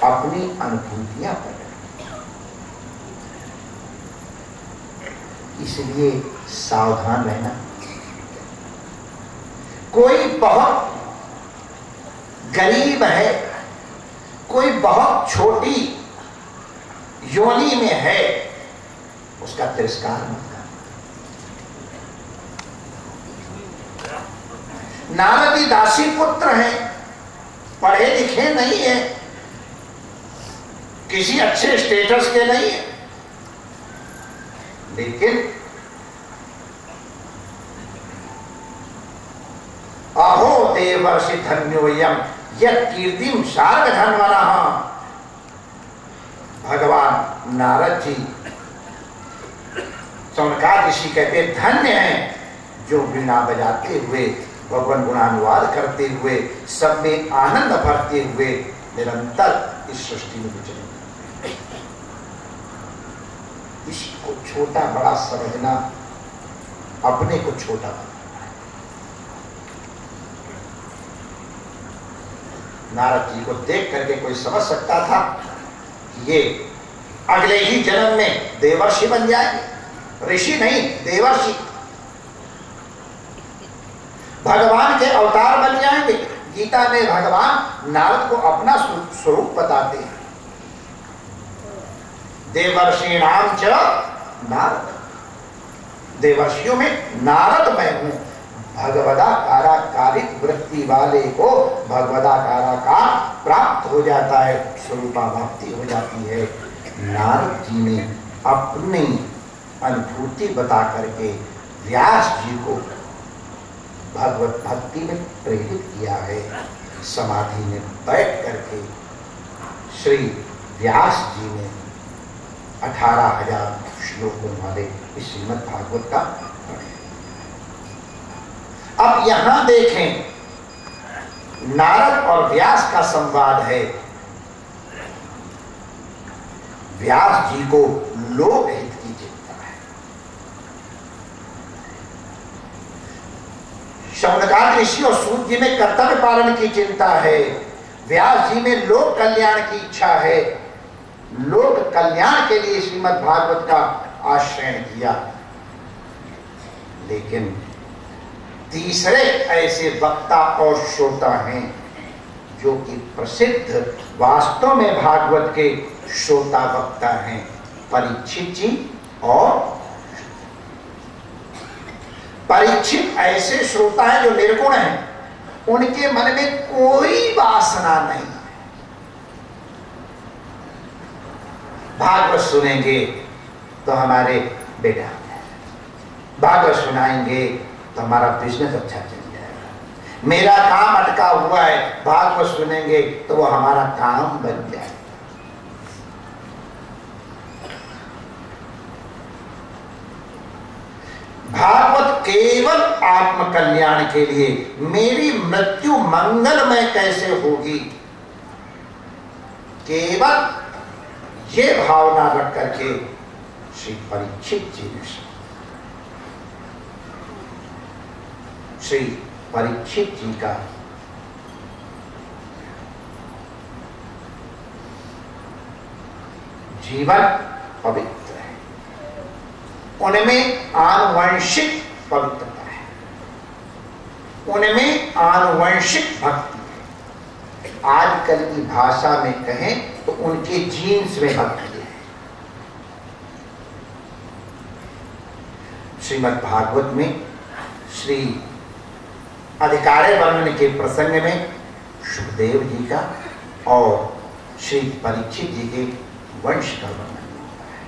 अपनी अनुभूतियां प्रकट, इसलिए सावधान रहना। कोई बहुत गरीब है, कोई बहुत छोटी योनि में है, उसका तिरस्कार मत कर। नारद जी दासी पुत्र हैं, पढ़े लिखे नहीं है, किसी अच्छे स्टेटस के नहीं है, लेकिन अहो देवर्षि धन्योयम यत् कीर्तिम सार्ग धन्वनः। भगवान नारद जी सौनकादिक ऋषि कहते धन्य हैं जो वीणा बजाते हुए, भगवान गुणानुवाद करते हुए, सब में आनंद भरते हुए निरंतर इस सृष्टि में विचरण। इसको छोटा बड़ा समझना, अपने को छोटा बनना। नारद जी को देख करके कोई समझ सकता था कि ये अगले ही जन्म में देवर्षि बन जाएंगे, ऋषि नहीं देवर्षि, भगवान के अवतार बन जाएंगे। गीता में भगवान नारद को अपना स्वरूप बताते हैं, देवर्षीणाम च नारद, देवर्षियों में नारद मैं हूं। भगवदाकारिक वृत्ति वाले को भगवदाकार प्राप्त हो जाता है, स्वरूपाभाप्ति हो जाती है। नारद जी ने अपनी अनुभूति बता करके व्यास जी को भगवत भक्ति में प्रेरित किया है। समाधि में बैठ करके श्री व्यास जी ने 18,000 श्लोकों वाले इस श्रीमद् भागवत का पढ़े। अब यहां देखें, नारद और व्यास का संवाद है। व्यास जी को लोकहित की चिंता है, शौनकादिक ऋषि और सूत जी में कर्तव्य पालन की चिंता है, व्यास जी में लोक कल्याण की इच्छा है। लोक कल्याण के लिए श्रीमद् भागवत का आश्रय किया। लेकिन तीसरे ऐसे वक्ता और श्रोता हैं जो कि प्रसिद्ध वास्तव में भागवत के श्रोता वक्ता हैं, परीक्षित जी। और परीक्षित ऐसे श्रोता हैं जो निर्गुण हैं, उनके मन में कोई वासना नहीं। भागवत सुनेंगे तो हमारे बेटा, भागवत सुनाएंगे तो हमारा बिजनेस अच्छा चल जाएगा, मेरा काम अटका हुआ है, भागवत सुनेंगे तो वो हमारा काम बन जाएगा। भागवत केवल आत्म कल्याण के लिए, मेरी मृत्यु मंगलमय कैसे होगी, केवल ये भावना रख करके श्री परीक्षित जी ने, श्री परीक्षित जी का जीवन पवित्र है, उनमें आनुवंशिक पवित्रता है, उनमें आनुवंशिक भक्ति है। आजकल की भाषा में कहें तो उनके जीन्स में भक्ति है। श्रीमद् भागवत में श्री अधिकार्य वर्णन के प्रसंग में सुखदेव जी का और श्री परीक्षित जी के वंश का वर्णन होता है।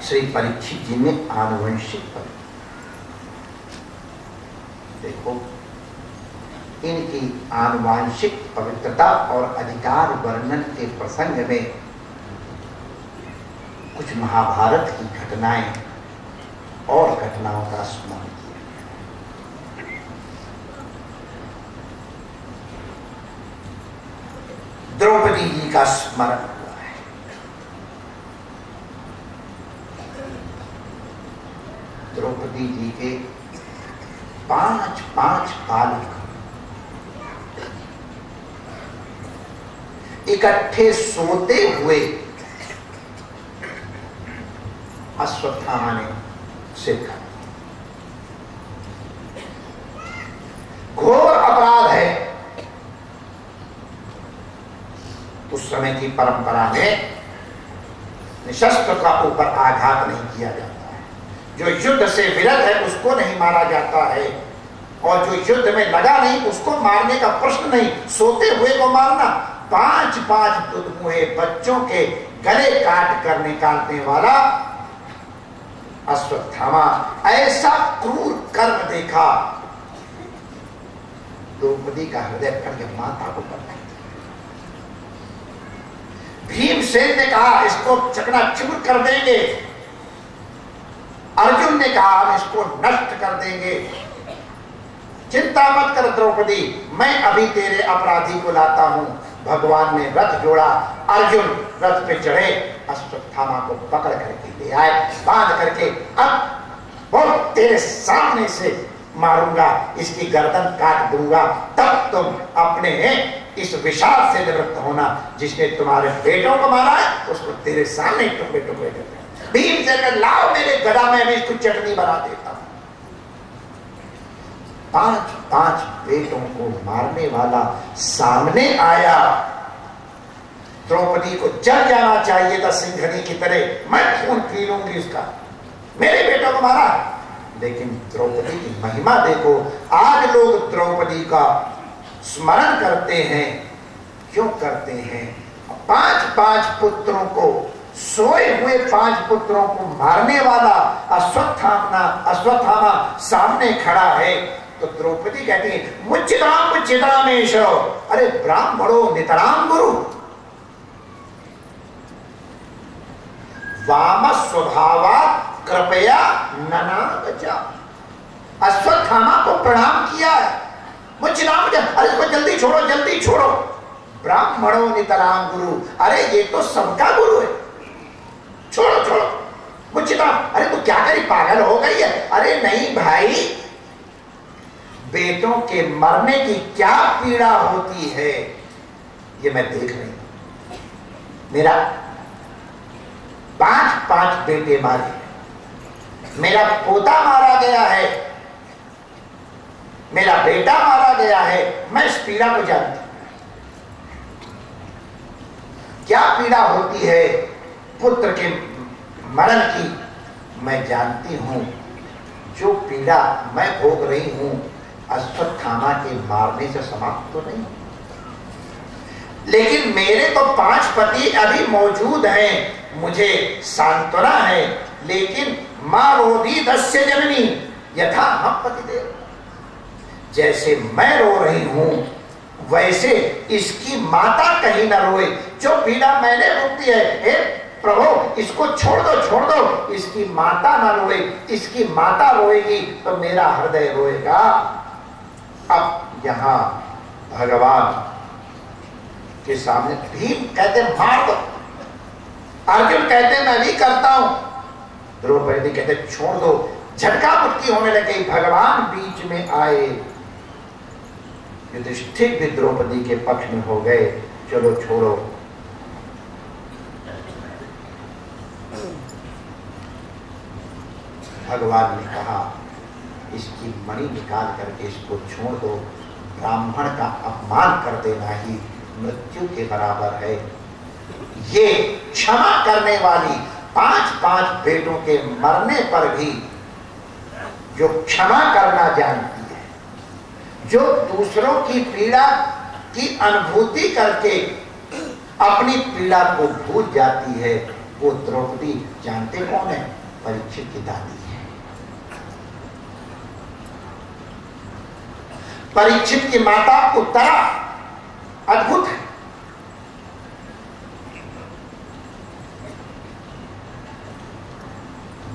श्री परीक्षित जी में आनुवंशिक पवित्रता, देखो इनकी आनुवांशिक पवित्रता और अधिकार वर्णन के प्रसंग में कुछ महाभारत की घटनाएं और घटनाओं का स्मरण किया। द्रौपदी जी का स्मरण हुआ है। द्रौपदी जी के 5 बालक इकट्ठे सोते हुए अश्वत्थामा ने सिर खाया। घोर अपराध है। उस समय की परंपरा में निशस्त्र का ऊपर आघात नहीं किया जाता है। जो युद्ध से विरत है उसको नहीं मारा जाता है, और जो युद्ध में लगा नहीं उसको मारने का प्रश्न नहीं, सोते हुए को मारना। 5-5 दुधमुहे बच्चों के गले काट कर निकालने वाला अश्वत्थामा ऐसा क्रूर कर्म देखा, द्रौपदी का हृदय फट गया, माता को पड़ता। भीमसेन ने कहा इसको चकनाचूर कर देंगे, अर्जुन ने कहा हम इसको नष्ट कर देंगे। चिंता मत कर द्रौपदी, मैं अभी तेरे अपराधी को लाता हूं। भगवान ने रथ जोड़ा, अर्जुन रथ पे चढ़े, अश्वत्थामा को पकड़ करके ले आए, बांध करके अब वो तेरे सामने से मारूंगा, इसकी गर्दन काट दूंगा, तब तुम अपने इस विषाद से निवृत्त होना। जिसने तुम्हारे बेटों को मारा है उसको तेरे सामने टुकड़े टुकड़े करते। भीमसेन लाओ मेरे गदा में, मैं इसको चटनी बना देता हूं। 5-5 बेटों को मारने वाला सामने आया। द्रौपदी को जल जाना चाहिए था सिंघनी की तरह, मैं खून पी लूंगी उसका, मेरे बेटों को मारा। लेकिन द्रौपदी की महिमा देखो, आज लोग द्रौपदी का स्मरण करते हैं। क्यों करते हैं? 5-5 पुत्रों को, सोए हुए 5 पुत्रों को मारने वाला अश्वत्थामा सामने खड़ा है, तो द्रौपदी कहती है मुच्चितामेश, अरे ब्राह्मणो नितराम गुरु, वाम स्वभावा कृपया ननागचा। अश्वत्थामा को प्रणाम किया है, मुच्चिताम, अरे इसको जल्दी छोड़ो, जल्दी छोड़ो। ब्राह्मणो नितराम गुरु, अरे ये तो सबका गुरु है, छोड़ो छोड़ो। मुच्चिताम, अरे तू क्या करी, पागल हो गई है? अरे नहीं भाई, बेटों के मरने की क्या पीड़ा होती है ये मैं देख रही हूं। मेरा 5-5 बेटे मारे, मेरा पोता मारा गया है, मेरा बेटा मारा गया है, मैं इस पीड़ा को जानती हूं। क्या पीड़ा होती है पुत्र के मरण की मैं जानती हूं। जो पीड़ा मैं भोग रही हूं अश्वत्थामा के मारने से समाप्त तो नहीं, लेकिन मेरे तो 5 पति अभी मौजूद हैं, मुझे सांत्वना है। लेकिन मां रोधी दस्य जननी यथा हम पतिदेव, जैसे मैं रो रही हूं वैसे इसकी माता कहीं ना रोए। जो पीड़ा मैंने भोग दी है, हे प्रभु इसको छोड़ दो, इसकी माता ना रोए। इसकी माता रोएगी तो मेरा हृदय रोएगा। अब यहां भगवान के सामने भीम कहते मार दो, अर्जुन कहते मैं भी करता हूं, द्रौपदी कहते छोड़ दो। झटका मुटकी होने लगी, भगवान बीच में आए। युधिष्ठिर भी द्रौपदी के पक्ष में हो गए, चलो छोड़ो। भगवान ने कहा इसकी मणि निकाल करके इसको छोड़ दो, ब्राह्मण का अपमान कर देना ही मृत्यु के बराबर है। ये क्षमा करने वाली 5-5 बेटों के मरने पर भी जो क्षमा करना जानती है, जो दूसरों की पीड़ा की अनुभूति करके अपनी पीड़ा को भूल जाती है, वो द्रौपदी जानते कौन है? परीक्षित की दादी है। परीक्षित की माता उत्तरा अद्भुत है।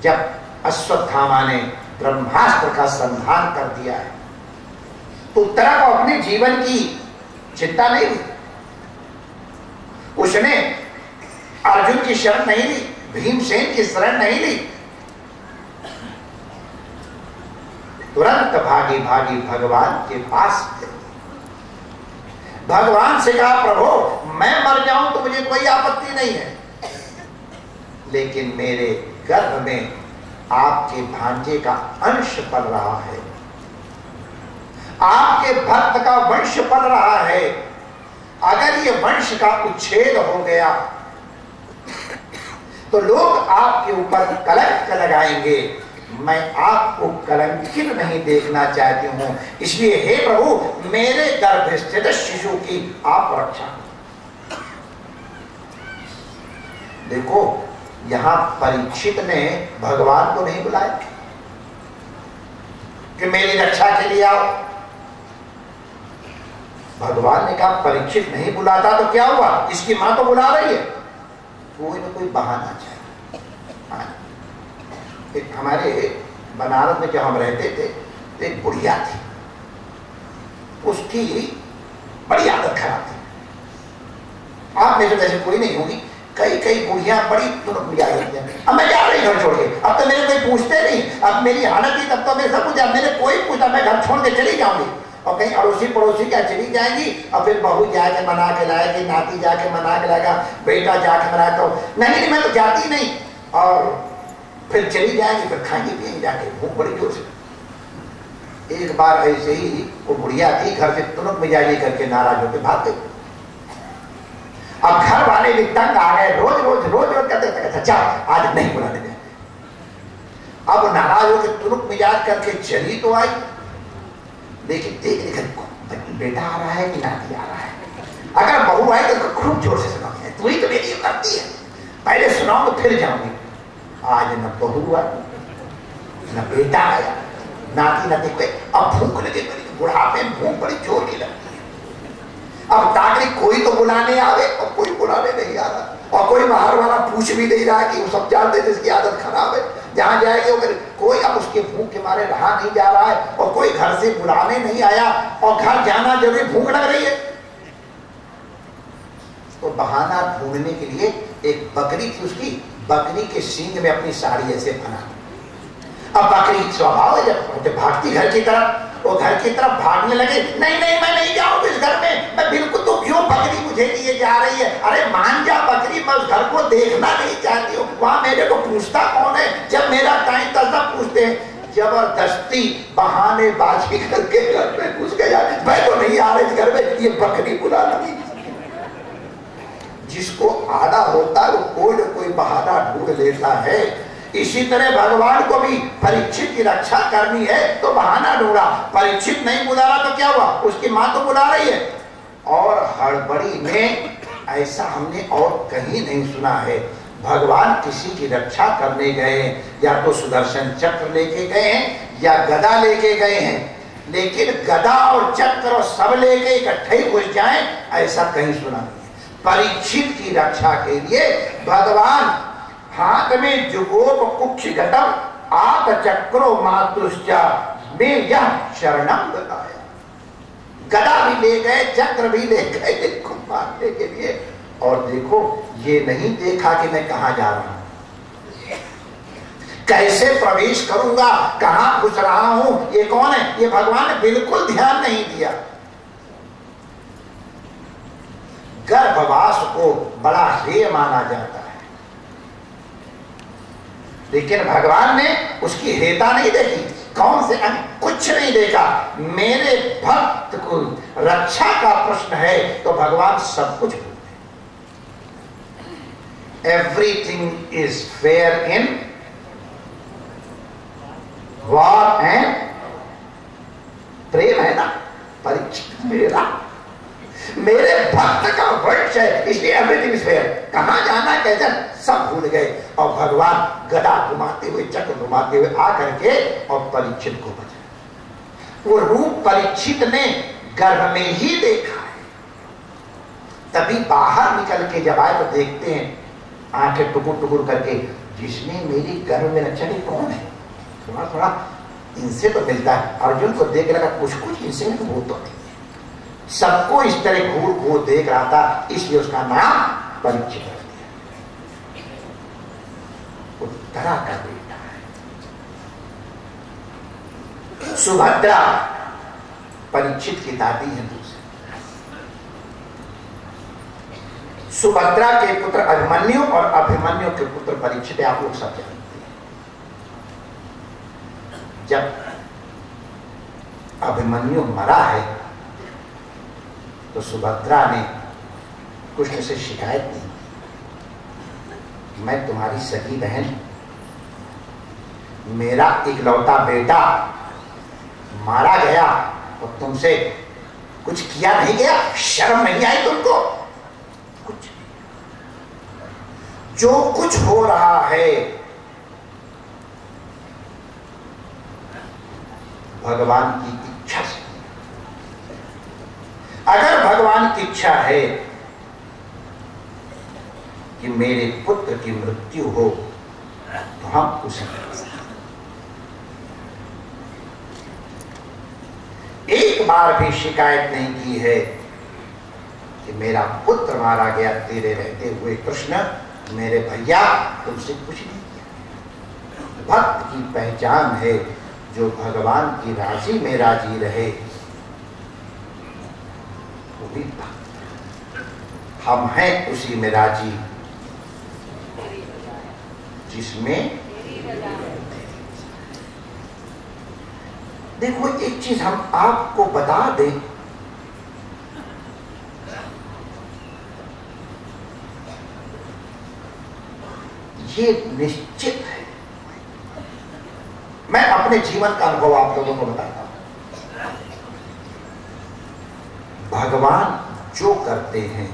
जब अश्वत्थामा ने ब्रह्मास्त्र का संधान कर दिया है तो उत्तरा को अपने जीवन की चिंता नहीं हुई। उसने अर्जुन की शरण नहीं ली, भीमसेन की शरण नहीं ली, तुरंत भागी भागी भगवान के पास गई। भगवान से कहा, प्रभु मैं मर जाऊं तो मुझे कोई आपत्ति नहीं है, लेकिन मेरे गर्भ में आपके भांजे का अंश पल रहा है, आपके भक्त का वंश पल रहा है। अगर ये वंश का उच्छेद हो गया तो लोग आपके ऊपर कलंक लगाएंगे। मैं आपको कलंकित नहीं देखना चाहती हूं, इसलिए हे प्रभु मेरे गर्भ स्थित शिशु की आप रक्षा करो। देखो यहां परीक्षित ने भगवान को नहीं बुलाया कि मेरी रक्षा के लिए आओ। भगवान ने कहा परीक्षित नहीं बुलाता तो क्या हुआ, इसकी मां तो बुला रही है, कोई ना कोई बहाना चाहिए। एक हमारे बनारस में जब हम रहते थे तो एक बुढ़िया थी, उसकी बड़ी आदत खराब थी। आप में से वैसे कोई नहीं होगी, कई कई बुढ़िया बड़ी तुरंत बुढ़िया रहती हैं। अब मैं जा रही घर छोड़ के, अब तो मेरे कोई पूछते नहीं, अब मेरी हालत ही तब तो मेरे सब कुछ, अब मेरे कोई पूछता मैं घर छोड़ के चली जाऊंगी। और कहीं अड़ोसी पड़ोसी क्या चली जाएंगी, और फिर बहू जाके मना के लाएगी, नाती जाके मना के लाएगा, बेटा जाके मना तो नहीं मैं तो जाती नहीं, और फिर चली जाएगी, फिर खाएंगी पिएंगी जाके, भूख बड़ी जोर से। एक बार ऐसे ही वो बुढ़िया थी, घर से तुरंत मिजाजी करके नाराज होकर भाग गई। अब घर वाले भी तंग आ गए, रोज रोज कहते अच्छा आज नहीं बुलाने दें। अब नाराज होकर तुरंत मिजाज करके चली तो आई, लेकिन देख बेटा आ रहा है कि नाती आ रहा है। अगर बहू आई तो खूब जोर से सुनाओ, तू ही तो मेरी करती है, पहले सुनाओ तो फिर जाऊंगी। आज न बहू आई न बेटा आया, नाती नाती को अब भूख लगे, बुढ़ापे में भूख बड़ी जोर की लगती है। अब ताकि कोई तो बुलाने आवे और कोई बुलाने नहीं आ रहा, और कोई बाहर वाला पूछ भी नहीं रहा कि वो सब जानते जिसकी आदत खराब है, जहां जाएंगे वो कोई अब उसके भूख के मारे रहा नहीं जा रहा है, और कोई घर से बुलाने नहीं आया, और घर जाना जरूरी, भूख लग रही है। तो बहाना ढूंढने के लिए एक बकरी थी, उसकी बकरी के सींग में अपनी साड़ी ऐसे बना। अब बकरी स्वभाव है जब भागती घर की तरफ, वो घर की तरफ भागने लगे, नहीं मैं नहीं जाऊंगी इस घर में, मैं बिल्कुल, तो क्यों बकरी मुझे लिए जा रही है, अरे मान जा बकरी, मैं उस घर को देखना नहीं चाहती हूँ, वहां मेरे को पूछता कौन है, जब मेरा टाइम था सब पूछते हैं। जबरदस्ती बहानेबाजी करके घर में घुस गया, मैं तो नहीं आ रही इस घर में, ये बकरी बुला लगी। जिसको आना होता है वो कोई न कोई बहाना ढूंढ लेता है। इसी तरह भगवान को भी परीक्षित की रक्षा करनी है तो बहाना ढूंढा, परीक्षित नहीं बुला रहा तो क्या हुआ, उसकी मां तो बुला रही है। और हड़बड़ी में ऐसा हमने और कहीं नहीं सुना है, भगवान किसी की रक्षा करने गए या तो सुदर्शन चक्र लेके गए हैं या गदा लेके गए हैं, लेकिन गदा और चक्र और सब लेके इकट्ठे घुस जाएं ऐसा कहीं सुना नहीं है। परीक्षित की रक्षा के लिए भगवान हाथ में जुगोप कुक्ष घटम आत चक्रो मातुश्चा में यह शरणम बताया। गदा भी ले गए, चक्र भी ले गए इनको मारने के लिए, और देखो ये नहीं देखा कि मैं कहां जा रहा हूं, कैसे प्रवेश करूंगा, कहां घुस रहा हूं, ये कौन है, ये भगवान ने बिल्कुल ध्यान नहीं दिया। गर्भवास को बड़ा हेय माना जाता है, लेकिन भगवान ने उसकी हेता नहीं देखी, कौन से कुछ नहीं देखा। मेरे भक्त को रक्षा का प्रश्न है तो भगवान सब कुछ, everything is fair in war and प्रेम, है ना, परीक्षित मेरे भक्त का वंश है, इसलिए एवरीथिंग इज फेयर, कहां जाना कैसे सब भूल गए, और भगवान गदा घुमाते हुए चक्र घुमाते हुए आकर के और परीक्षित को बचाया। वो रूप परीक्षित ने गर्भ में ही देखा है, तभी बाहर निकल के जब आए तो देखते हैं आंखें टुकुर टुकुर करके, जिसने मेरी गर्भ में रक्षा की कौन है, थोड़ा थोड़ा इनसे तो मिलता है। अर्जुन को देख लगा कुछ कुछ इनसे वो तो नहीं, सबको इस तरह घूर घूर देख रहा था, इसलिए उसका नाम परीक्षित रख दिया। उत्तरा का बेटा है, सुभद्रा परीक्षित की दादी है दूसरी, सुभद्रा के पुत्र अभिमन्यु और अभिमन्यु के पुत्र परीक्षित, आप लोग सब जानते हैं। जब अभिमन्यु मरा है तो सुभद्रा ने कृष्ण से शिकायत की, मैं तुम्हारी सगी बहन, मेरा इकलौता बेटा मारा गया और तुमसे कुछ किया नहीं गया, शर्म नहीं आई तुमको? कुछ जो कुछ हो रहा है भगवान की इच्छा से। अगर भगवान की इच्छा है कि मेरे पुत्र की मृत्यु हो तो हम उसे एक बार भी शिकायत नहीं की है कि मेरा पुत्र मारा गया तेरे रहते हुए कृष्ण, मेरे भैया तुमसे कुछ नहीं किया। भक्त की पहचान है जो भगवान की राजी में राजी रहे, वो भी भक्त। हम हैं उसी में राजी जिसमें। देखो एक चीज हम आपको बता दें, ये निश्चित है, मैं अपने जीवन का अनुभव आप लोगों को बताता हूं। भगवान जो करते हैं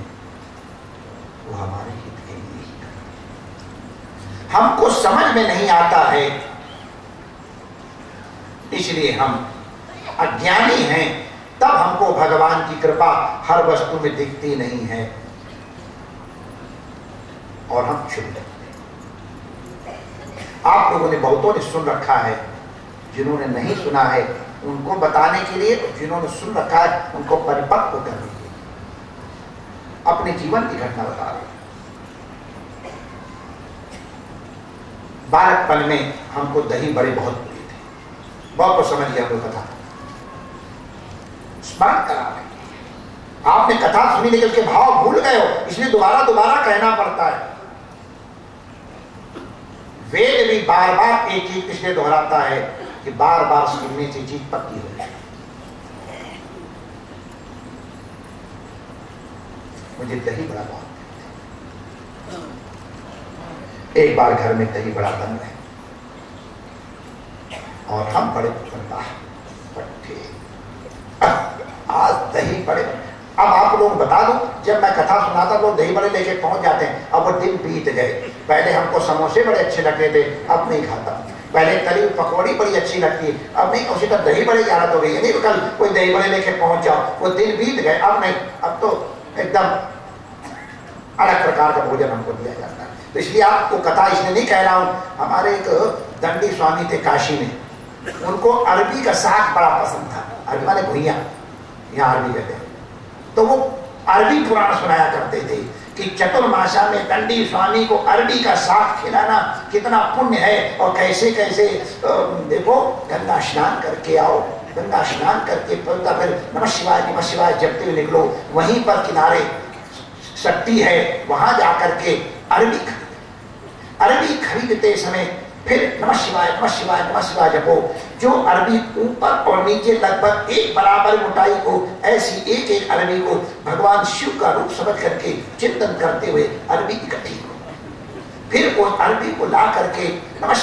वो हमारे हित के लिए ही करते हैं। हमको समझ में नहीं आता है, इसलिए हम अज्ञानी हैं, तब हमको भगवान की कृपा हर वस्तु में दिखती नहीं है और हम छुप जाते हैं। आप लोगों ने, बहुतों ने सुन रखा है, जिन्होंने नहीं सुना है उनको बताने के लिए, जिन्होंने सुन रखा है उनको परिपक्व करने के लिए अपने जीवन की घटना बता रहे। बालकपन में हमको दही बड़े बहुत बहुत को समझ गया, कथा स्मरण करा रहे। आपने कथा सुनी लेकिन उसके भाव भूल गए हो, इसलिए दोबारा दोबारा कहना पड़ता है। वेद भी बार बार एक चीज इसलिए दोहराता है कि बार बार सुनने से चीज पक्की हो जाए। मुझे दही बड़ा बहुत, एक बार घर में दही बड़ा बन गया और हम बड़े पट्टे, आज दही बड़े। अब आप लोग बता दो, जब मैं कथा सुनाता लोग दही बड़े लेके पहुंच जाते हैं। अब वो दिन बीत गए, पहले हमको समोसे बड़े अच्छे लगते थे, अब नहीं खाता। पहले तली पकौड़ी बड़ी अच्छी लगती है, अब नहीं। उसी तरह दही बड़े की आदत हो गई है, नहीं कल कोई दही बड़े लेके पहुंच जाओ, वो दिन बीत गए, अब नहीं। अब तो एकदम अलग प्रकार का भोजन हमको दिया जाता है। तो इसलिए आपको कथा इसलिए नहीं कह रहा हूं, हमारे एक दंडी स्वामी थे काशी में, उनको अरबी का साग बड़ा पसंद था। अरबी माने भुइया, यहाँ अरबी कहते हैं। तो वो अरबी पुराण सुनाया करते थे कि चतुर्मासा में दंडी स्वामी को अरबी का साग खिलाना कितना पुण्य है, और कैसे कैसे देखो गंगा स्नान करके आओ, गंगा स्नान करके फिर नमः शिवाय जपते हुए निकलो। वहीं पर किनारे शक्ति है, वहां जाकर के अरबी खरीदते समय फिर नमः शिवाय जपो। जो अरबी ऊपर और नीचे लगभग एक बराबर मोटाई को, ऐसी एक एक अरबी को भगवान शिव का रूप समझ करके चिंतन करते हुए अरबी इकट्ठी हो, फिर उस अरबी को ला करके नमः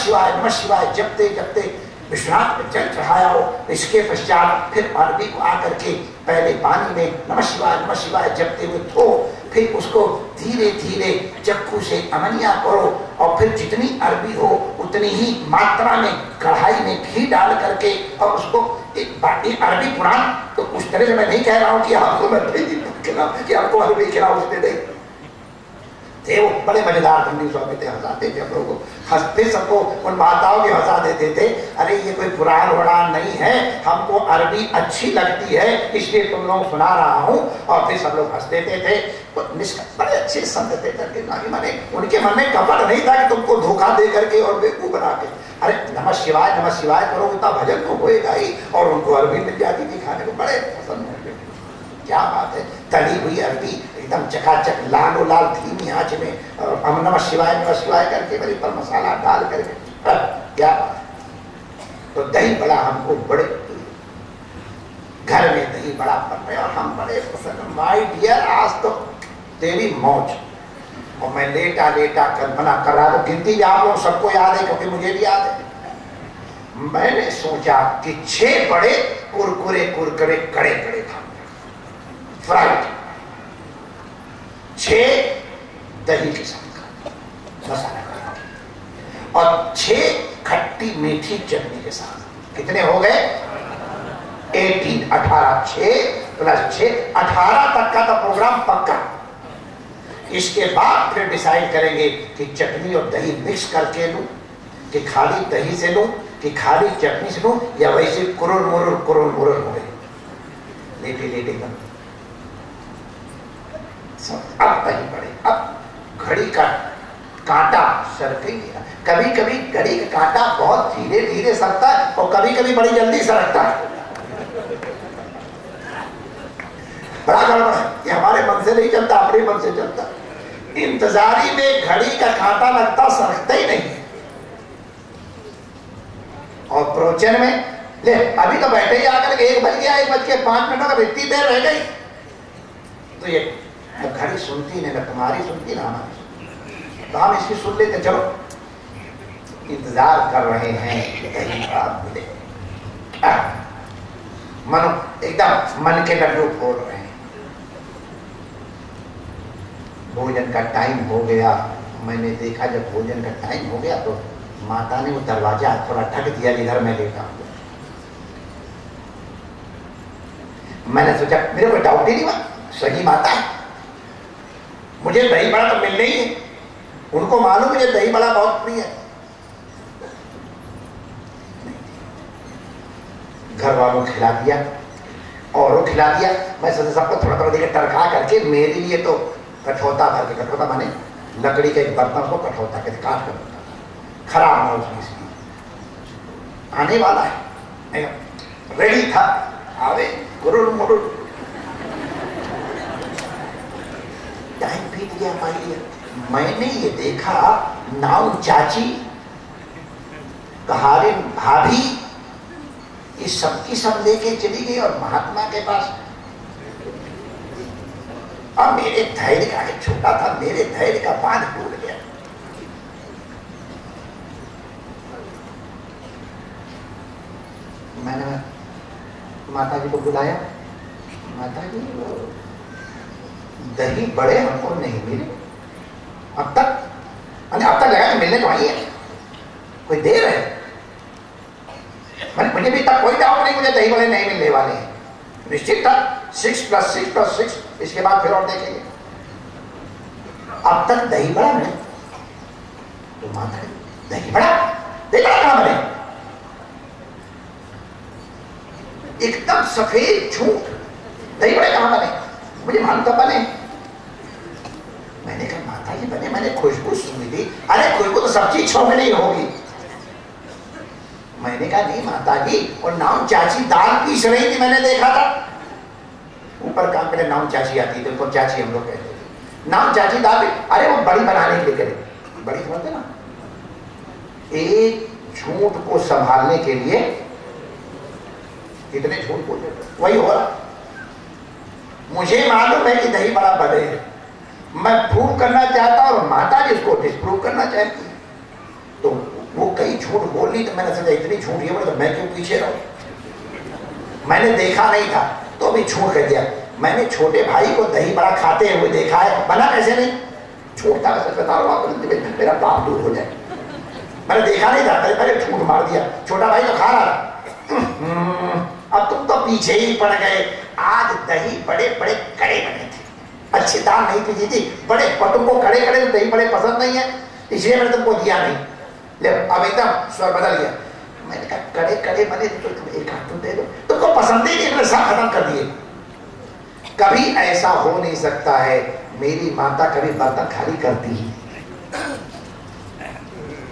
शिवाय जपते जपते विश्वनाथ पर जल चढ़ाया हो। इसके पश्चात फिर अरबी को आकर के पहले पानी में नमः शिवाय जपते हुए धो, फिर उसको धीरे धीरे चक्कू से अमनिया करो, और फिर जितनी अरबी हो उतनी ही मात्रा में कढ़ाई में घी डाल करके, और उसको एक अरबी पुराण। तो उस तरह से मैं नहीं कह रहा हूँ कि आपको मैं खिलाओ, कि आपको अरबी खिलाओ, उसने नहीं थे। वो बड़े मजेदार दंडी स्वामी थे, हंसाते थे हम लोगों को, हंसते सबको उन माताओं भी हंसा देते थे। अरे ये कोई पुराण वुराण नहीं है, हमको अरबी अच्छी लगती है इसलिए तुम लोग सुना रहा हूँ। और फिर सब लोग हंस देते थे। तो बड़े अच्छे संत थे करके, माने उनके मन में कपट नहीं था कि तुमको धोखा दे करके और बेवकूफ बना के। अरे नमः शिवाय करो, उतना भजन तो होएगा ही। और उनको अरबी मिल जाती थी खाने को, बड़े पसंद होते। क्या बात है, तली हुई अरबी एकदम चकाचक लालो लाल धीमी आंच में नमः शिवाय करके मेरे पर मसाला डाल करके क्या बात। तो दही बड़ा हमको बड़े, घर में दही बड़ा बन रहे और हम बड़े प्रसन्न। माय डियर, आज तो तेरी मौज। और मैं लेटा लेटा कल्पना कर रहा था, गिनती भी आप लोग सबको याद है क्योंकि मुझे भी याद है। मैंने सोचा कि 6 बड़े कुरकुरे कुरकुरे कड़े कड़े था फ्राइड, 6 दही के साथ मसाला और 6 खट्टी मीठी चटनी के साथ। कितने हो गए? 18, 18, 6 + 6 18 तक का तो प्रोग्राम पक्का। इसके बाद फिर डिसाइड करेंगे कि चटनी और दही मिक्स करके लूं, कि खाली दही से लूं, कि खाली चटनी से लूं, या वैसे कुरुर मुरुर हो गए लेटे लेटे कर। अब दही पड़े। अब घड़ी का कांटा सरके गया। कभी कभी घड़ी का कांटा बहुत धीरे धीरे सरकता है और कभी कभी बड़ी जल्दी सरकता है। बड़ा गड़बड़ है, ये हमारे मन से नहीं चलता, अपने मन से चलता। इंतजारी में घड़ी का कांटा लगता, सरकता ही नहीं है। और प्रवचन में ले अभी तो बैठे ही आकर 1 बज गया, 1:05 का इतनी देर रह गई। तो ये घड़ी सुनती नहीं, ना तुम्हारी सुनती ना हमारी, तो हम इसकी सुन लेते। चलो इंतजार कर रहे हैं दही बड़ा मिले। मन एकदम मन के लड्डू फोड़ रहे हैं। भोजन का टाइम हो गया। मैंने देखा जब भोजन का टाइम हो गया तो माता ने वो दरवाजा थोड़ा ढक दिया जिधर मैं लेटा हूं। मैंने सोचा मेरे को डाउट ही नहीं हुआ, सही माता है, मुझे दही बड़ा तो मिलना ही है। उनको मालूम मुझे दही बड़ा बहुत प्रिय है। घर वालों को खिला दिया और वो खिला दिया। मैं सोचा सबको थोड़ा थोड़ा देकर टरका करके मेरे लिए तो कठौता भर के, कठौता माने लकड़ी के एक बर्तन को कठौता कहते, काट कर खराब ना उसमें इसलिए आने वाला है, रेडी था, आवे गुरुर मुरुर। टाइम बीत गया पाई। मैंने ये देखा नाव चाची, कहारिन भाभी, ये सबकी सब लेके चली गई और महात्मा के पास। अब मेरे धैर्य का, छोटा था, मेरे धैर्य का बांध टूट गया। मैंने माता जी को बुलाया, माता जी दही बड़े हमको नहीं मिले अब तक। अब तक लगा मिलने को आई है, कोई देर है। मुझे भी तक कोई डाउट नहीं, मुझे दही बड़े नहीं मिलने वाले हैं, निश्चित था। 6 + 6 + 6, इसके बाद फिर और देखेंगे। अब तक दही बड़ा मिले तो माता दही बड़ा कहां बने? एकदम सफेद झूठ, दही बड़े कहां बने? मुझे मालूम तो बने। मैंने कहा माता जी बने, मैंने खुशबू सुनी थी। अरे खुशबू तो सब चीज छो में नहीं होगी। मैंने कहा नहीं माता जी, और नाम चाची दाल पीस रही थी, मैंने देखा था। ऊपर काम पे नाम चाची आती थी, उनको चाची हम लोग कहते थे। नाम चाची दाल, अरे वो बड़ी बनाने के लिए, बड़ी समझते ना, एक झूठ को संभालने के लिए कितने झूठ बोल रहे, वही हो रहा। मुझे मालूम है कि दही बड़ा बड़े है, मैं प्रूव करना चाहता और माता जी उसको डिस्प्रूव करना चाहती है। तो वो कई झूठ बोली, तो मैंने सोचा इतनी झूठ ये तो मैं क्यों पीछे रहूं। मैंने देखा नहीं था तो भी झूठ कह दिया। मैंने छोटे भाई को दही बड़ा खाते हुए देखा है, बना कैसे नहीं, झूठ था, मेरा पाप दूर हो जाए। मैंने देखा नहीं था, मैंने झूठ मार दिया। छोटा भाई तो खा रहा, अब तुम तो पीछे ही पड़ गए। आज दही बड़े बड़े कड़े बने थे, अच्छी दाल नहीं पीती थी, बड़े तुमको कड़े कड़े दही बड़े पसंद नहीं है, इसलिए मैंने तुमको दिया नहीं। ले अब एकदम स्वर बदल गया। मैंने कहा कड़े कड़े बने तो तुम एक हाथ तो दे दो, तुमको पसंद ही नहीं, मैंने सब खत्म कर दिए। कभी ऐसा हो नहीं सकता है, मेरी माता कभी बर्तन खाली करती ही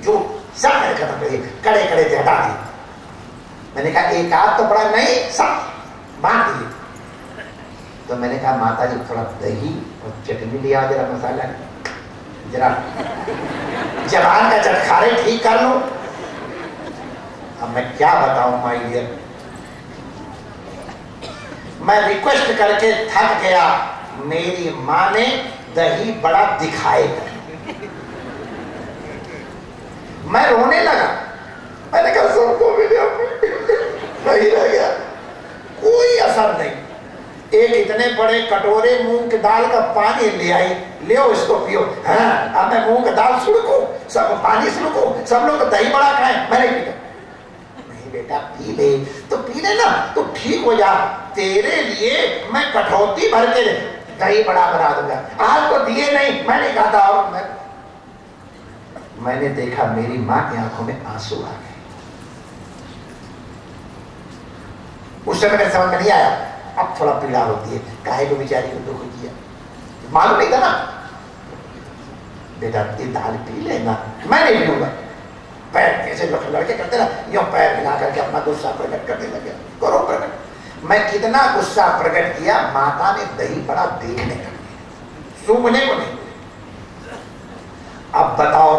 जो सब खत्म कर दिए, कड़े कड़े से हटा दिए। मैंने कहा एक आध तो बड़ा नहीं, सब बांट दिए। तो मैंने कहा माता जी थोड़ा दही और चटनी लिया, जरा मसाला, जरा जबान का चटखारे ठीक कर लो। अब मैं क्या बताऊं माय डियर, मैं रिक्वेस्ट करके थक गया। मेरी माँ ने दही बड़ा दिखाएगा, मैं रोने लगा। मैंने कहा सबको मिले नहीं रह गया, कोई असर नहीं। एक इतने बड़े कटोरे मूंग की दाल का पानी ले आई, ले इसको पियो। हाँ, अब मैं मूंग की दाल सुड़कू, सब पानी सुड़कू, सब लोग दही बड़ा खाएं, मैं नहीं पीता। नहीं बेटा पी ले, तो पी ले ना, तो ठीक हो जा। तेरे लिए मैं कठौती भर के दही बड़ा बना दूंगा। आज तो दिए नहीं, मैं नहीं खाता। और मैंने देखा मेरी माँ की आंखों में आंसू आ गए। उस समय मेरे समझ में नहीं आया, अब थोड़ा पीड़ा होती है, काहे को बेचारी को दुख किया, मालूम नहीं था ना। बेटा ये दाल पी लेना, मैं नहीं पीऊंगा। पैर कैसे लड़के करते ना, यो पैर हिला करके अपना गुस्सा प्रकट करने लगे। करो प्रकट। मैं कितना गुस्सा प्रकट किया, माता ने दही बड़ा देखने का, सूंघने को नहीं। अब बताओ,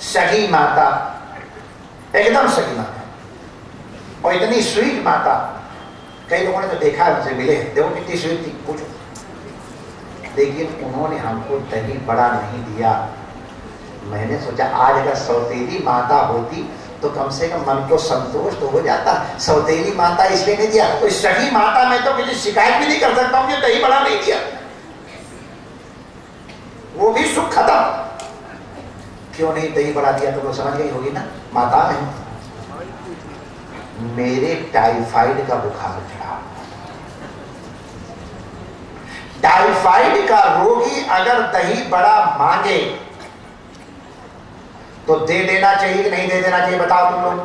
सगी माता, एकदम सगी माता, और इतनी स्वीट माता। कई लोगों ने तो देखा मुझसे मिले, देखो कितनी स्वीट थी, पूछो। लेकिन उन्होंने हमको दही बड़ा नहीं दिया। मैंने सोचा आज अगर सौतेली माता होती तो कम से कम मन को संतोष तो हो जाता। सौतेली माता इसलिए नहीं दिया, तो सगी माता में तो मुझे शिकायत भी नहीं कर सकता, मुझे दही बड़ा नहीं दिया, वो भी सुख खत्म। क्यों नहीं दही बड़ा दिया, तो लोग समझ गई होगी ना। माता नहीं, मेरे टाइफाइड का बुखार चढ़ा। टाइफाइड का रोगी अगर दही बड़ा मांगे तो दे देना चाहिए कि नहीं दे देना चाहिए, बताओ तुम लोग।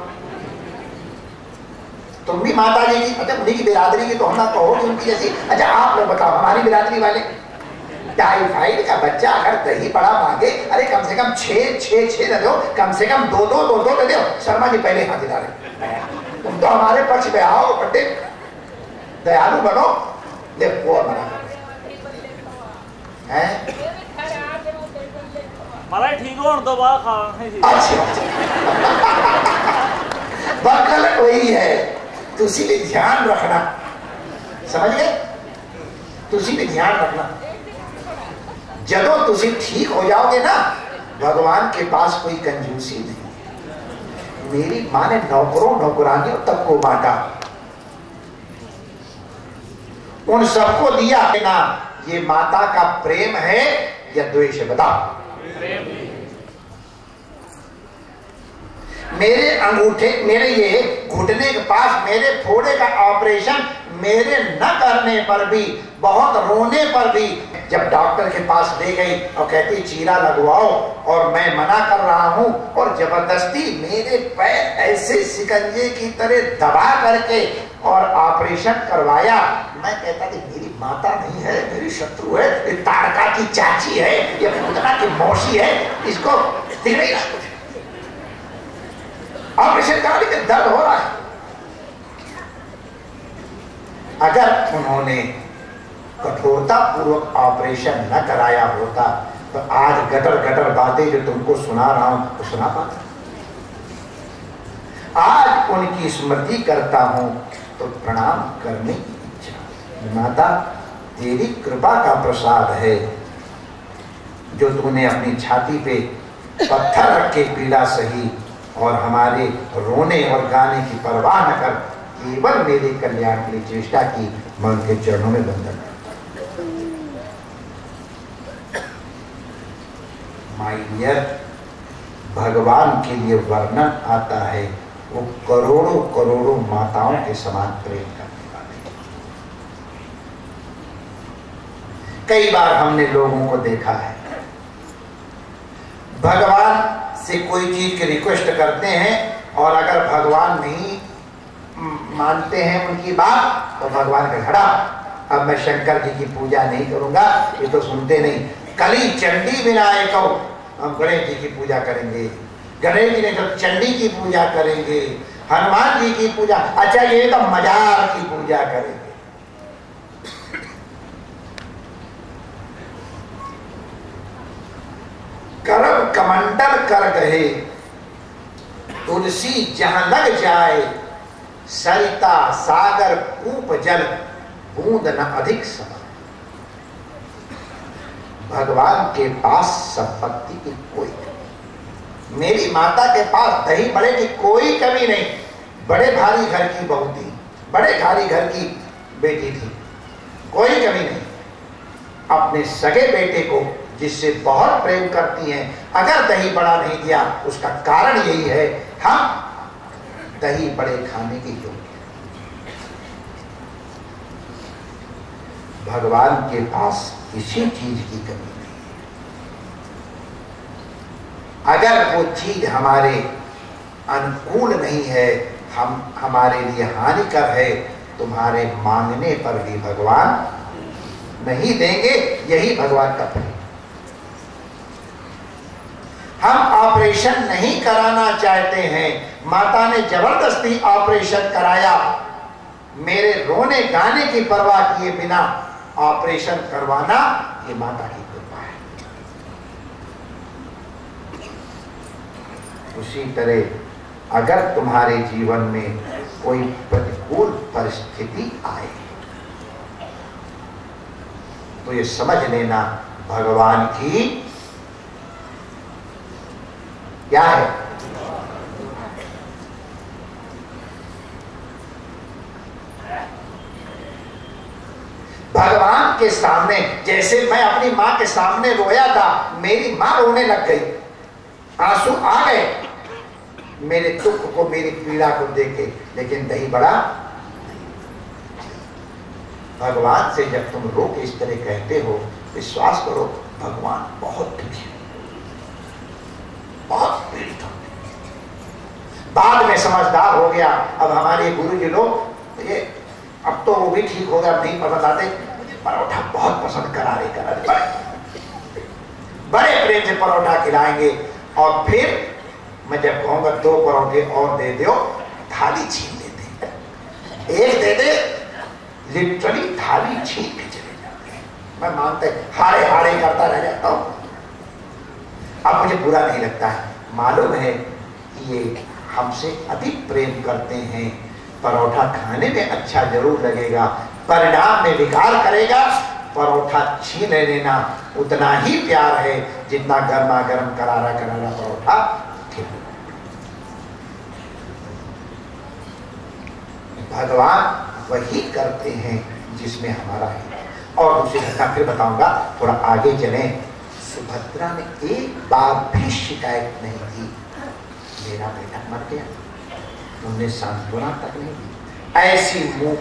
तुम भी माता जी की, अच्छा उन्हीं की बिरादरी की तो होना तो होगी उनकी जैसी। अच्छा आप लोग बताओ, हमारी बिरादरी वाले, टाइफाइड का बच्चा अगर दही बड़ा मांगे, अरे कम से कम 6 दे दो, कम से कम 2 दे दो। शर्मा जी पहले हाथ दिला रहे, तुम तो हमारे पक्ष में आओ, बड़े दयालु बनो। ले वो बना है, ठीक हो तो बात गलत वही है। तुसी भी ध्यान रखना, समझ गए, तुसी भी ध्यान रखना। जब तुसी ठीक हो जाओगे ना, भगवान के पास कोई कंजूसी नहीं। मेरी माँ ने नौकरों नौकरानियों तक को बांटा, उन सबको दिया ना। ये माता का प्रेम है या द्वेष है, बताओ। मेरे अंगूठे, मेरे ये घुटने के पास मेरे फोड़े का ऑपरेशन मेरे न करने पर भी, बहुत रोने पर भी, जब डॉक्टर के पास ले गई और कहती चीरा लगवाओ, और मैं मना कर रहा हूं, और जबरदस्ती मेरे पैर ऐसे शिकंजे की तरह दबा करके और ऑपरेशन करवाया। मैं कहता कि मेरी माता नहीं है, मेरी शत्रु है, ये तारका की चाची है, ये पूतना की मौसी है, इसको दिख नहीं रहा। ऑपरेशन करा लेकिन दर्द हो रहा है। अगर उन्होंने कठोरता पूर्वक ऑपरेशन न कराया होता तो आज गटर गटर बातें जो तुमको सुना रहा हूं तो सुना पाता। आज उनकी स्मृति करता हूं तो प्रणाम करने की इच्छा। माता तेरी कृपा का प्रसाद है जो तूने अपनी छाती पे पत्थर रख के पीड़ा सही, और हमारे रोने और गाने की परवाह न कर केवल मेरे कल्याण के लिए चेष्टा की। मैं उनके चरणों में वंदन करता हूं। माय डियर, भगवान के लिए वर्णन आता है, वो करोड़ों करोड़ों माताओं के समान प्रेम करने वाले। कई बार हमने लोगों को देखा है, भगवान से कोई चीज की रिक्वेस्ट करते हैं, और अगर भगवान नहीं मानते हैं उनकी बात तो भगवान का घड़ा, अब मैं शंकर जी की पूजा नहीं करूंगा, ये तो सुनते नहीं। कली चंडी विनायक, हम गणेश जी की पूजा करेंगे, गणेश जी ने तो चंडी की पूजा करेंगे, हनुमान जी की पूजा, अच्छा ये तो मजार की पूजा करेंगे। करब कमंडल कर गए, तुलसी जहां लग जाए, सरिता सागर कूप जल, बूंद न अधिक समा। भगवान के पास संपत्ति की कोई कमी, मेरी माता के पास दही बड़े की कोई कमी नहीं। बड़े भारी घर की बहू थी, बड़े भारी घर की बेटी थी, कोई कमी नहीं। अपने सगे बेटे को जिससे बहुत प्रेम करती हैं, अगर दही बड़ा नहीं दिया उसका कारण यही है, हम दही बड़े खाने के योग्य। भगवान के पास किसी चीज की कमी नहीं। अगर वो चीज हमारे अनुकूल नहीं है, हमारे लिए हानिकर है, तुम्हारे मांगने पर भी भगवान नहीं देंगे। यही भगवान का प्रेम। हम ऑपरेशन नहीं कराना चाहते हैं, माता ने जबरदस्ती ऑपरेशन कराया, मेरे रोने गाने की परवाह किए बिना ऑपरेशन करवाना, ये माता की कृपा है। उसी तरह अगर तुम्हारे जीवन में कोई प्रतिकूल परिस्थिति आए तो ये समझ लेना भगवान की क्या है, भगवान के सामने। जैसे मैं अपनी मां के सामने रोया था, मेरी मां रोने लग गई, आंसू आ गए मेरे दुख को, मेरी पीड़ा को देखे, लेकिन दही बड़ा। भगवान से जब तुम रो के इस तरह कहते हो, विश्वास करो भगवान बहुत दुखी है, बहुत पीड़ित हो। बाद में समझदार हो गया। अब हमारे गुरु जी लोग, ये अब तो वो भी ठीक हो गया, नहीं पसंद आते, परोठा बहुत पसंद करारे बड़े प्रेम से परोठा खिलाएंगे। और फिर मैं जब कहूंगा 2 परोठे और दे दो, थाली छीन लेते, एक दे दे, लिटरली थाली छीन के चले जाते हैं। मैं मानते हारे हारे करता रह जाता हूं। अब मुझे बुरा नहीं लगता है, मालूम है ये हमसे अधिक प्रेम करते हैं। परोठा खाने में अच्छा जरूर लगेगा, परिणाम में विकार करेगा। परोठा छीन लेना उतना ही प्यार है जितना गर्मा गर्म करारा करारा परोठा। भगवान वही करते हैं जिसमें हमारा है। और दूसरी घटना फिर बताऊंगा, थोड़ा आगे चलें। सुभद्रा ने एक बार भी शिकायत नहीं की, मेरा बेटा मर गया, उनने सांत्वना तक नहीं दी। ऐसी मुख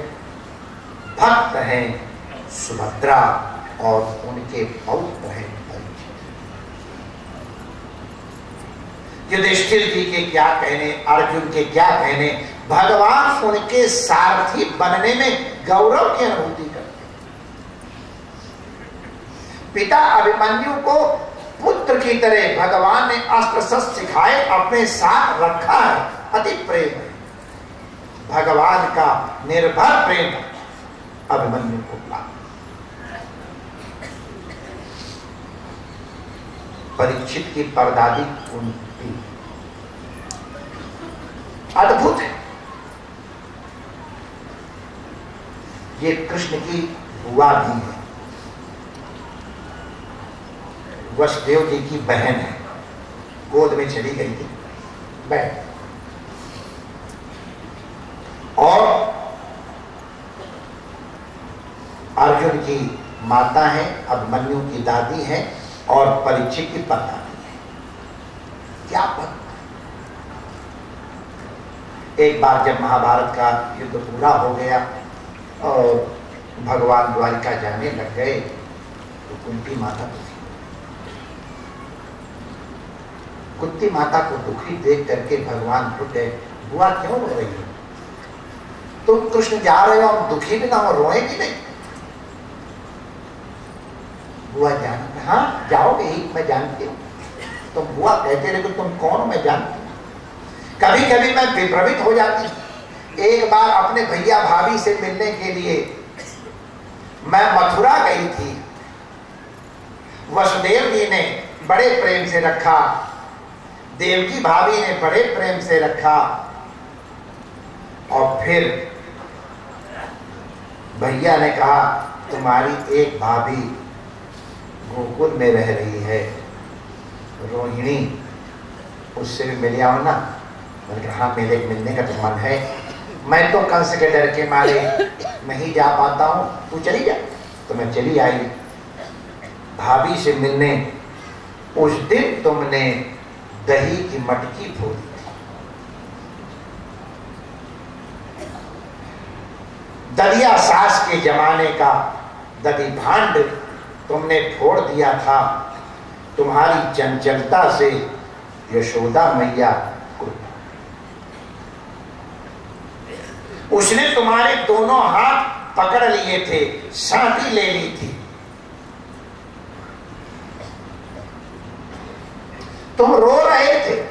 भक्त हैं सुभद्रा और उनके पौत्र हैं परीक्षित। युधिष्ठिर जी के क्या कहने, अर्जुन के क्या कहने, भगवान उनके सारथी बनने में गौरव की अनुभूति करते। पिता अभिमन्यु को पुत्र की तरह भगवान ने अस्त्र शस्त्र सिखाए, अपने साथ रखा है, अति प्रेम है। भगवान का निर्भर प्रेम अभिमन्यु को प्राप्त। परीक्षित की परदादी कुंती अद्भुत है। ये कृष्ण की बुआ भी है, वसुदेव जी की बहन है, गोद में चली गई थी बहन। और अर्जुन की माता है, अभिमन्यु की दादी है और परीक्षित की परदादी है। क्या पद। एक बार जब महाभारत का युद्ध पूरा हो गया और भगवान द्वारिका जाने लग गए तो कुंती माता कुंती माता को दुखी देख करके भगवान रुक गए। बुआ क्यों रो रही हो? तुम कृष्ण जा रहे हो, हम दुखी भी ना हो, रोएंगे नहीं? बुआ जान, हाँ जाओगे ही, मैं जानती हूँ। तुम बुआ कहते रहे तुम कौन हो, मैं जानती हूँ। कभी कभी मैं विभ्रमित हो जाती हूँ। एक बार अपने भैया भाभी से मिलने के लिए मैं मथुरा गई थी। वसुदेव जी ने बड़े प्रेम से रखा, देवकी भाभी ने बड़े प्रेम से रखा, और फिर भैया ने कहा तुम्हारी एक भाभी गोकुल में रह रही है, रोहिणी, उससे भी मिल आओ ना। मैंने कहा हाँ मेरे मिलने का तो मन है, मैं तो कंस के डर के मारे नहीं जा पाता हूँ, तू चली जा। तो मैं चली आई भाभी से मिलने। उस दिन तुमने दही की मटकी फोड़ी थी, ददिया सास के जमाने का दधी भांड तुमने फोड़ दिया था। तुम्हारी चंचलता से यशोदा मैया को, उसने तुम्हारे दोनों हाथ पकड़ लिए थे, साथी ले ली थी। तुम रो रहे थे।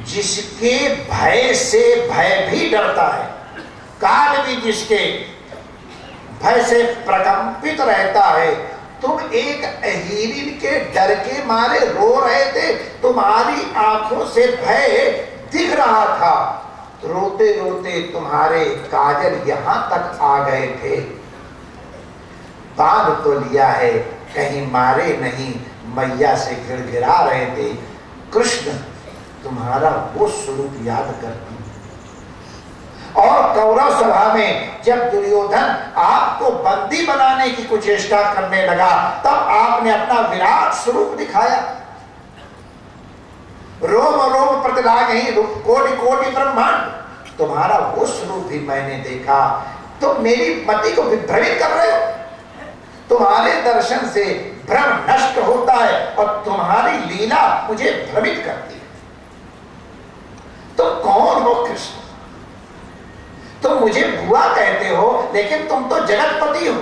जिसके भय से भय भी डरता है, काल भी जिसके भय से प्रकंपित रहता है, तुम एक अहीरिन के डर के मारे रो रहे थे। तुम्हारी आंखों से भय दिख रहा था। रोते रोते तुम्हारे काजल यहां तक आ गए थे। बांध तो लिया है, कहीं मारे नहीं, मैया से गिड़गिड़ा रहे थे। कृष्ण तुम्हारा वो स्वरूप याद करती। और कौरव सभा में जब दुर्योधन आपको बंदी बनाने की कुछ चेष्टा करने लगा, तब आपने अपना विराट स्वरूप दिखाया। रोम रोम प्रतिलाग ही कोटि कोटि ब्रह्मांड, तुम्हारा वो स्वरूप भी मैंने देखा। तो मेरी मति को विभ्रमित कर रहे हो। तुम्हारे दर्शन से भ्रम नष्ट होता है और तुम्हारी लीला मुझे भ्रमित करती है। तुम कौन हो कृष्ण? तुम मुझे बुआ कहते हो, लेकिन तुम तो जगतपति हो,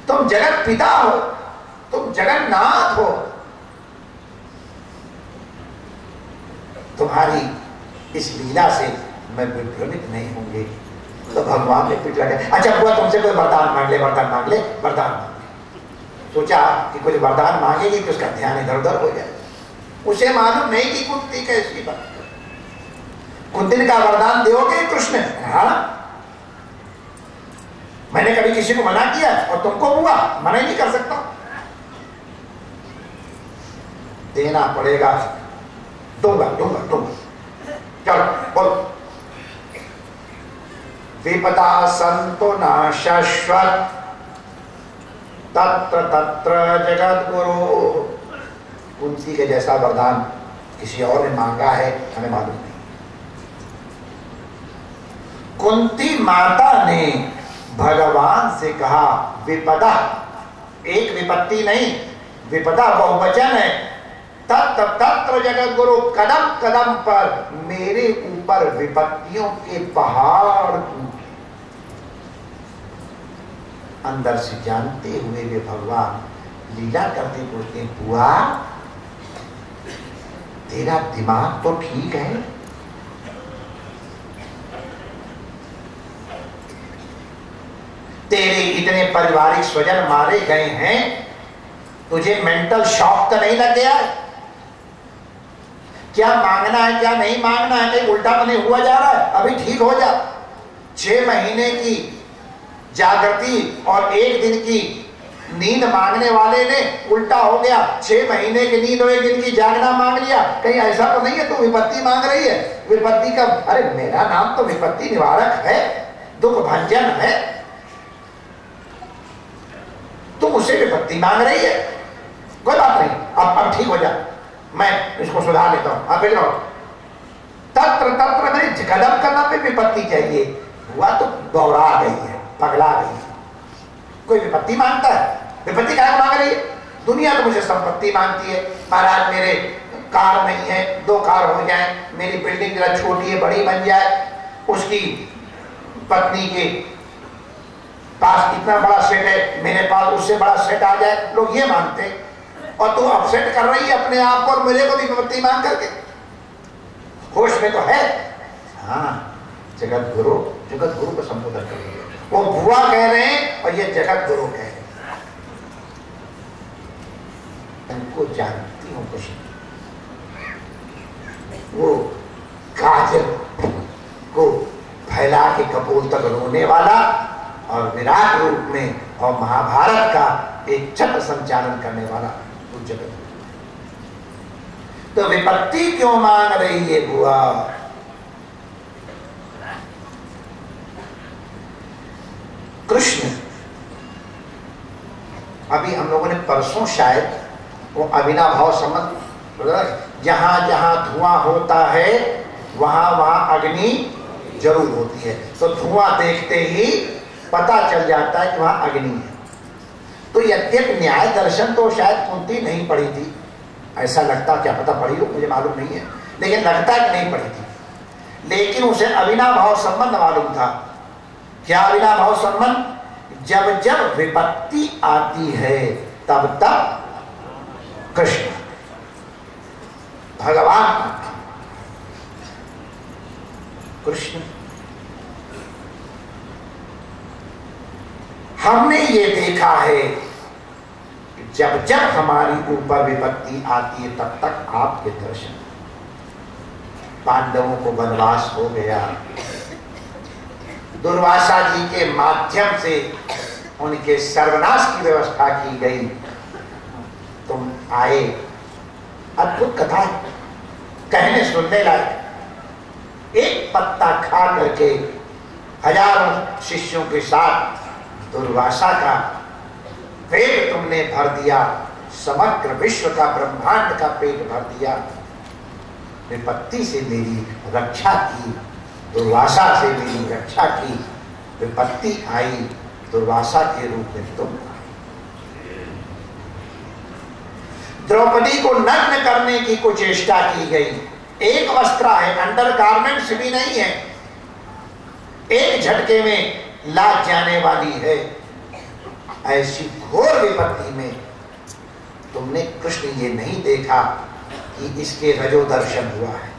तुम जगत पिता हो, तुम जगन्नाथ हो। तुम्हारी इस लीला से मैं विभ्रमित नहीं होंगे। तो भगवान ने पीठ लगे, अच्छा बुआ तुमसे कोई वरदान मांग ले, वरदान मांग ले, वरदान मांग ले। सोचा कि कोई वरदान मांगेगी तो उसका ध्यान इधर उधर हो जाए। उसे मालूम नहीं कि कुंती कैसी बात, कुंती का वरदान दोगे कृष्ण? हाँ, मैंने कभी किसी को मना किया और तुमको हुआ, मना ही नहीं कर सकता, देना पड़ेगा। दूंगा दूंगा दूंगा। चलो बोलो। विपदा संतो न शाश्वत तत्र तत्र जगत गुरु। कुंती के जैसा वरदान किसी और ने मांगा है हमें मालूम नहीं। कुंती माता ने भगवान से कहा विपदा, एक विपत्ति नहीं, विपदा बहुवचन है। तत्र तत्र जगत गुरु, कदम कदम पर मेरे ऊपर विपत्तियों के पहाड़ टूटे। अंदर से जानते हुए वे भगवान लीला करते बोलते हैं, बुआ तेरा दिमाग तो ठीक है, तेरे इतने पारिवारिक स्वजन मारे गए हैं, तुझे मेंटल शॉक तो नहीं लग गया है? क्या मांगना है क्या नहीं मांगना है, कहीं उल्टा तो नहीं हुआ जा रहा है? अभी ठीक हो जा। 6 महीने की जागृति और 1 दिन की नींद मांगने वाले ने उल्टा हो गया, 6 महीने की नींद और 1 दिन की जागना मांग लिया। कहीं ऐसा तो नहीं है तू विपत्ति मांग रही है? विपत्ति का, अरे मेरा नाम तो विपत्ति निवारक है, दुख भंजन है, तुम मुझसे विपत्ति मांग रही है? कोई बात नहीं, अब ठीक हो जा, मैं इसको सुधार लेता हूं। आप बेच रहा तत्र तत्र मेरी कदम करना पे विपत्ति चाहिए। हुआ तो दौड़ा गई है, पगला गई है। कोई विपत्ति मांगता है? विपत्ति क्या मांग रही है? दुनिया तो मुझे संपत्ति मांगती है। महाराज मेरे कार नहीं है, 2 कार हो जाए, मेरी बिल्डिंग जरा छोटी है बड़ी बन जाए, उसकी पत्नी के पास इतना बड़ा सेट है, मेरे पास उससे बड़ा सेट आ जाए, लोग ये मांगते हैं। और तू अपसेट कर रही है अपने आप को और मेरे को भी विपत्ति मांग करके। होश में तो है। हाँ, जगत गुरु को संबोधन करेंगे। वो बुआ कह रहे हैं और ये जगत गुरु कह रहे हैं। उनको जानती हूँ कुछ, वो काजल को फैला के कपोल तक रोने वाला और विराट रूप में और महाभारत का एक चक्र संचालन करने वाला उस जगत। तो विपत्ति क्यों मांग रही है बुआ? कृष्ण, अभी हम लोगों ने परसों शायद वो अविनाभाव संबंध, जहां जहां धुआं होता है वहां वहां अग्नि जरूर होती है। तो धुआं देखते ही पता चल जाता है कि वहां अग्नि है। तो यद्यपि न्याय दर्शन तो शायद कुंती नहीं पढ़ी थी, ऐसा लगता, क्या पता पढ़ी हो, मुझे मालूम नहीं है, लेकिन लगता है कि नहीं पढ़ी थी। लेकिन उसे अविनाभाव संबंध मालूम था। क्या अविनाभाव संबंध? जब जब विपत्ति आती है तब तब कृष्ण भगवान कृष्ण। हमने ये देखा है कि जब जब हमारी ऊपर विपत्ति आती है तब तक आपके दर्शन। पांडवों को वनवास हो गया, दुर्वासा जी के माध्यम से उनके सर्वनाश की व्यवस्था की गई। तुम आए, अद्भुत कथा है, कहने सुनने लायक। एक पत्ता खा करके हजारों शिष्यों के साथ दुर्वासा का पेट तुमने भर दिया, समग्र विश्व का, ब्रह्मांड का पेट भर दिया। विपत्ति से मेरी रक्षा की, दुर्वासा से मेरी रक्षा की। विपत्ति आई, दुर्वासा के रूप में तुम आए। द्रौपदी को नग्न करने की कुछ चेष्टा की गई। एक वस्त्र है, अंडरगारमेंट्स भी नहीं है, एक झटके में लाज जाने वाली है। ऐसी घोर विपत्ति में तुमने कृष्ण ये नहीं देखा कि इसके रजो दर्शन हुआ है,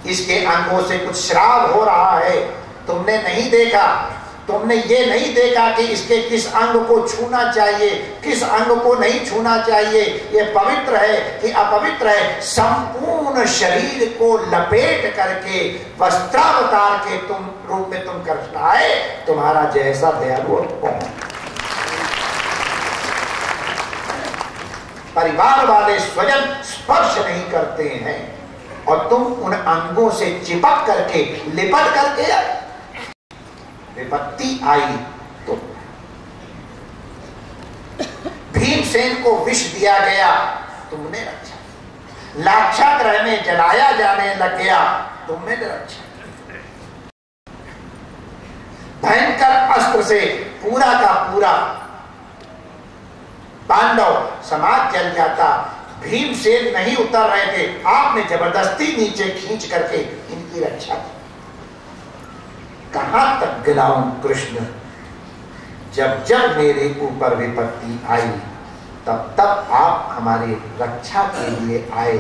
इसके अंगों से कुछ श्राव हो रहा है, तुमने नहीं देखा। तुमने ये नहीं देखा कि इसके किस अंग को छूना चाहिए, किस अंग को नहीं छूना चाहिए, ये पवित्र है कि अपवित्र है। संपूर्ण शरीर को लपेट करके वस्त्रावतार के तुम रूप में तुम कृष्ण आए। तुम्हारा जैसा दयालु कौन? परिवार वाले स्वजन स्पर्श नहीं करते हैं और तुम उन अंगों से चिपक करके, लिपट करके आए। विपत्ति आई तो भीमसेन को विष दिया गया, तुमने रक्षा। लाक्षागृह में जलाया जाने लग गया, तुमने रक्षा। भयंकर अस्त्र से पूरा का पूरा पांडव समाज जल जाता। भीमसेन नहीं उतर रहे थे, आपने जबरदस्ती नीचे खींच करके इनकी रक्षा की। कहां तक गिलाऊं कृष्ण? जब जब मेरे ऊपर विपत्ति आई तब तब आप हमारी रक्षा के लिए आए।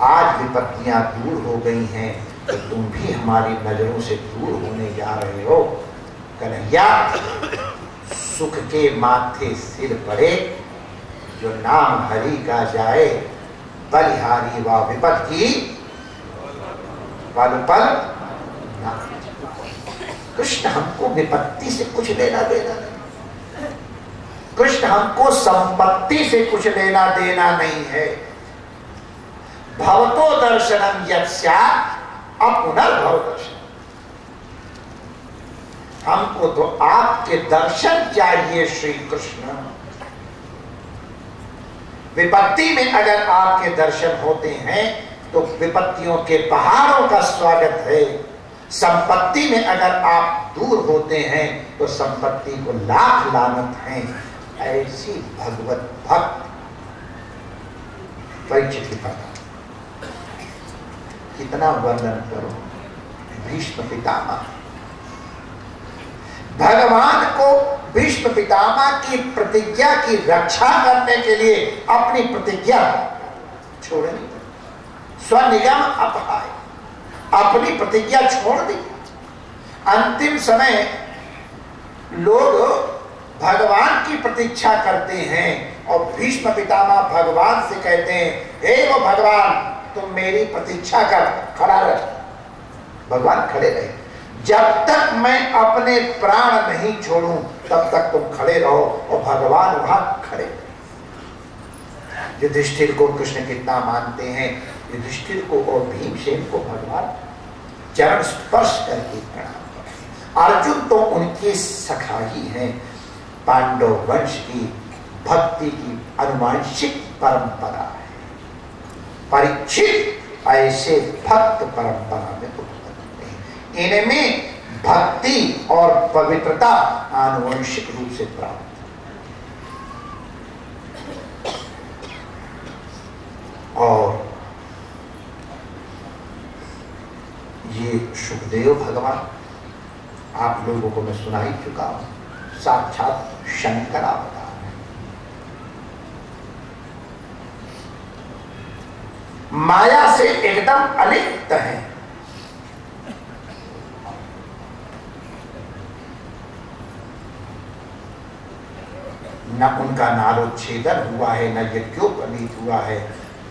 आज विपत्तियां दूर हो गई हैं तो तुम भी हमारी नजरों से दूर होने जा रहे हो। कन्हैया, सुख के माथे सिर पड़े, जो नाम हरि का जाए, बलिहारी व विपत्ति वालुपल ना। कृष्ण हमको विपत्ति से कुछ लेना देना नहीं, कृष्ण हमको संपत्ति से कुछ लेना देना नहीं है। भवतो दर्शनम यस्या अपुनर्भव दर्शन। हमको तो आपके दर्शन चाहिए श्री कृष्ण। विपत्ति में अगर आपके दर्शन होते हैं तो विपत्तियों के पहाड़ों का स्वागत है। संपत्ति में अगर आप दूर होते हैं तो संपत्ति को लाख लानत हैं। ऐसी भगवत भक्त परीक्षित की कथा, कितना वर्णन करो। भीष्म पितामह, भगवान को भीष्म पितामह की प्रतिज्ञा की रक्षा करने के लिए अपनी प्रतिज्ञा छोड़े नहीं, स्वनिगम अपहाय, अपनी प्रतिज्ञा छोड़ दी। अंतिम समय लोग भगवान की प्रतीक्षा करते हैं और भीष्म पितामह भगवान से कहते हैं, हे वो भगवान, तुम मेरी प्रतीक्षा कर, खड़ा रह। भगवान खड़े रहे, जब तक मैं अपने प्राण नहीं छोड़ूं तब तक तुम खड़े रहो। और भगवान वहां खड़े। युधिष्ठिर को कृष्ण कितना मानते हैं, युधिष्ठिर को और भीमसेन को भगवान चरण स्पर्श करके प्रणाम करते। अर्जुन तो उनके सखा ही हैं। पांडव वंश की भक्ति की अनुवांशिक परंपरा है। परीक्षित ऐसे भक्त परंपरा में उत्पन्न हैं। इनमें भक्ति और पवित्रता आनुवंशिक रूप से प्राप्त। और ये सुखदेव भगवान, आप लोगों को मैं सुना ही चुका हूं, साक्षात शंकर अवतार है। माया से एकदम अलिप्त है। न उनका नारोच्छेदन हुआ है, न यज्ञोपवीत हुआ है।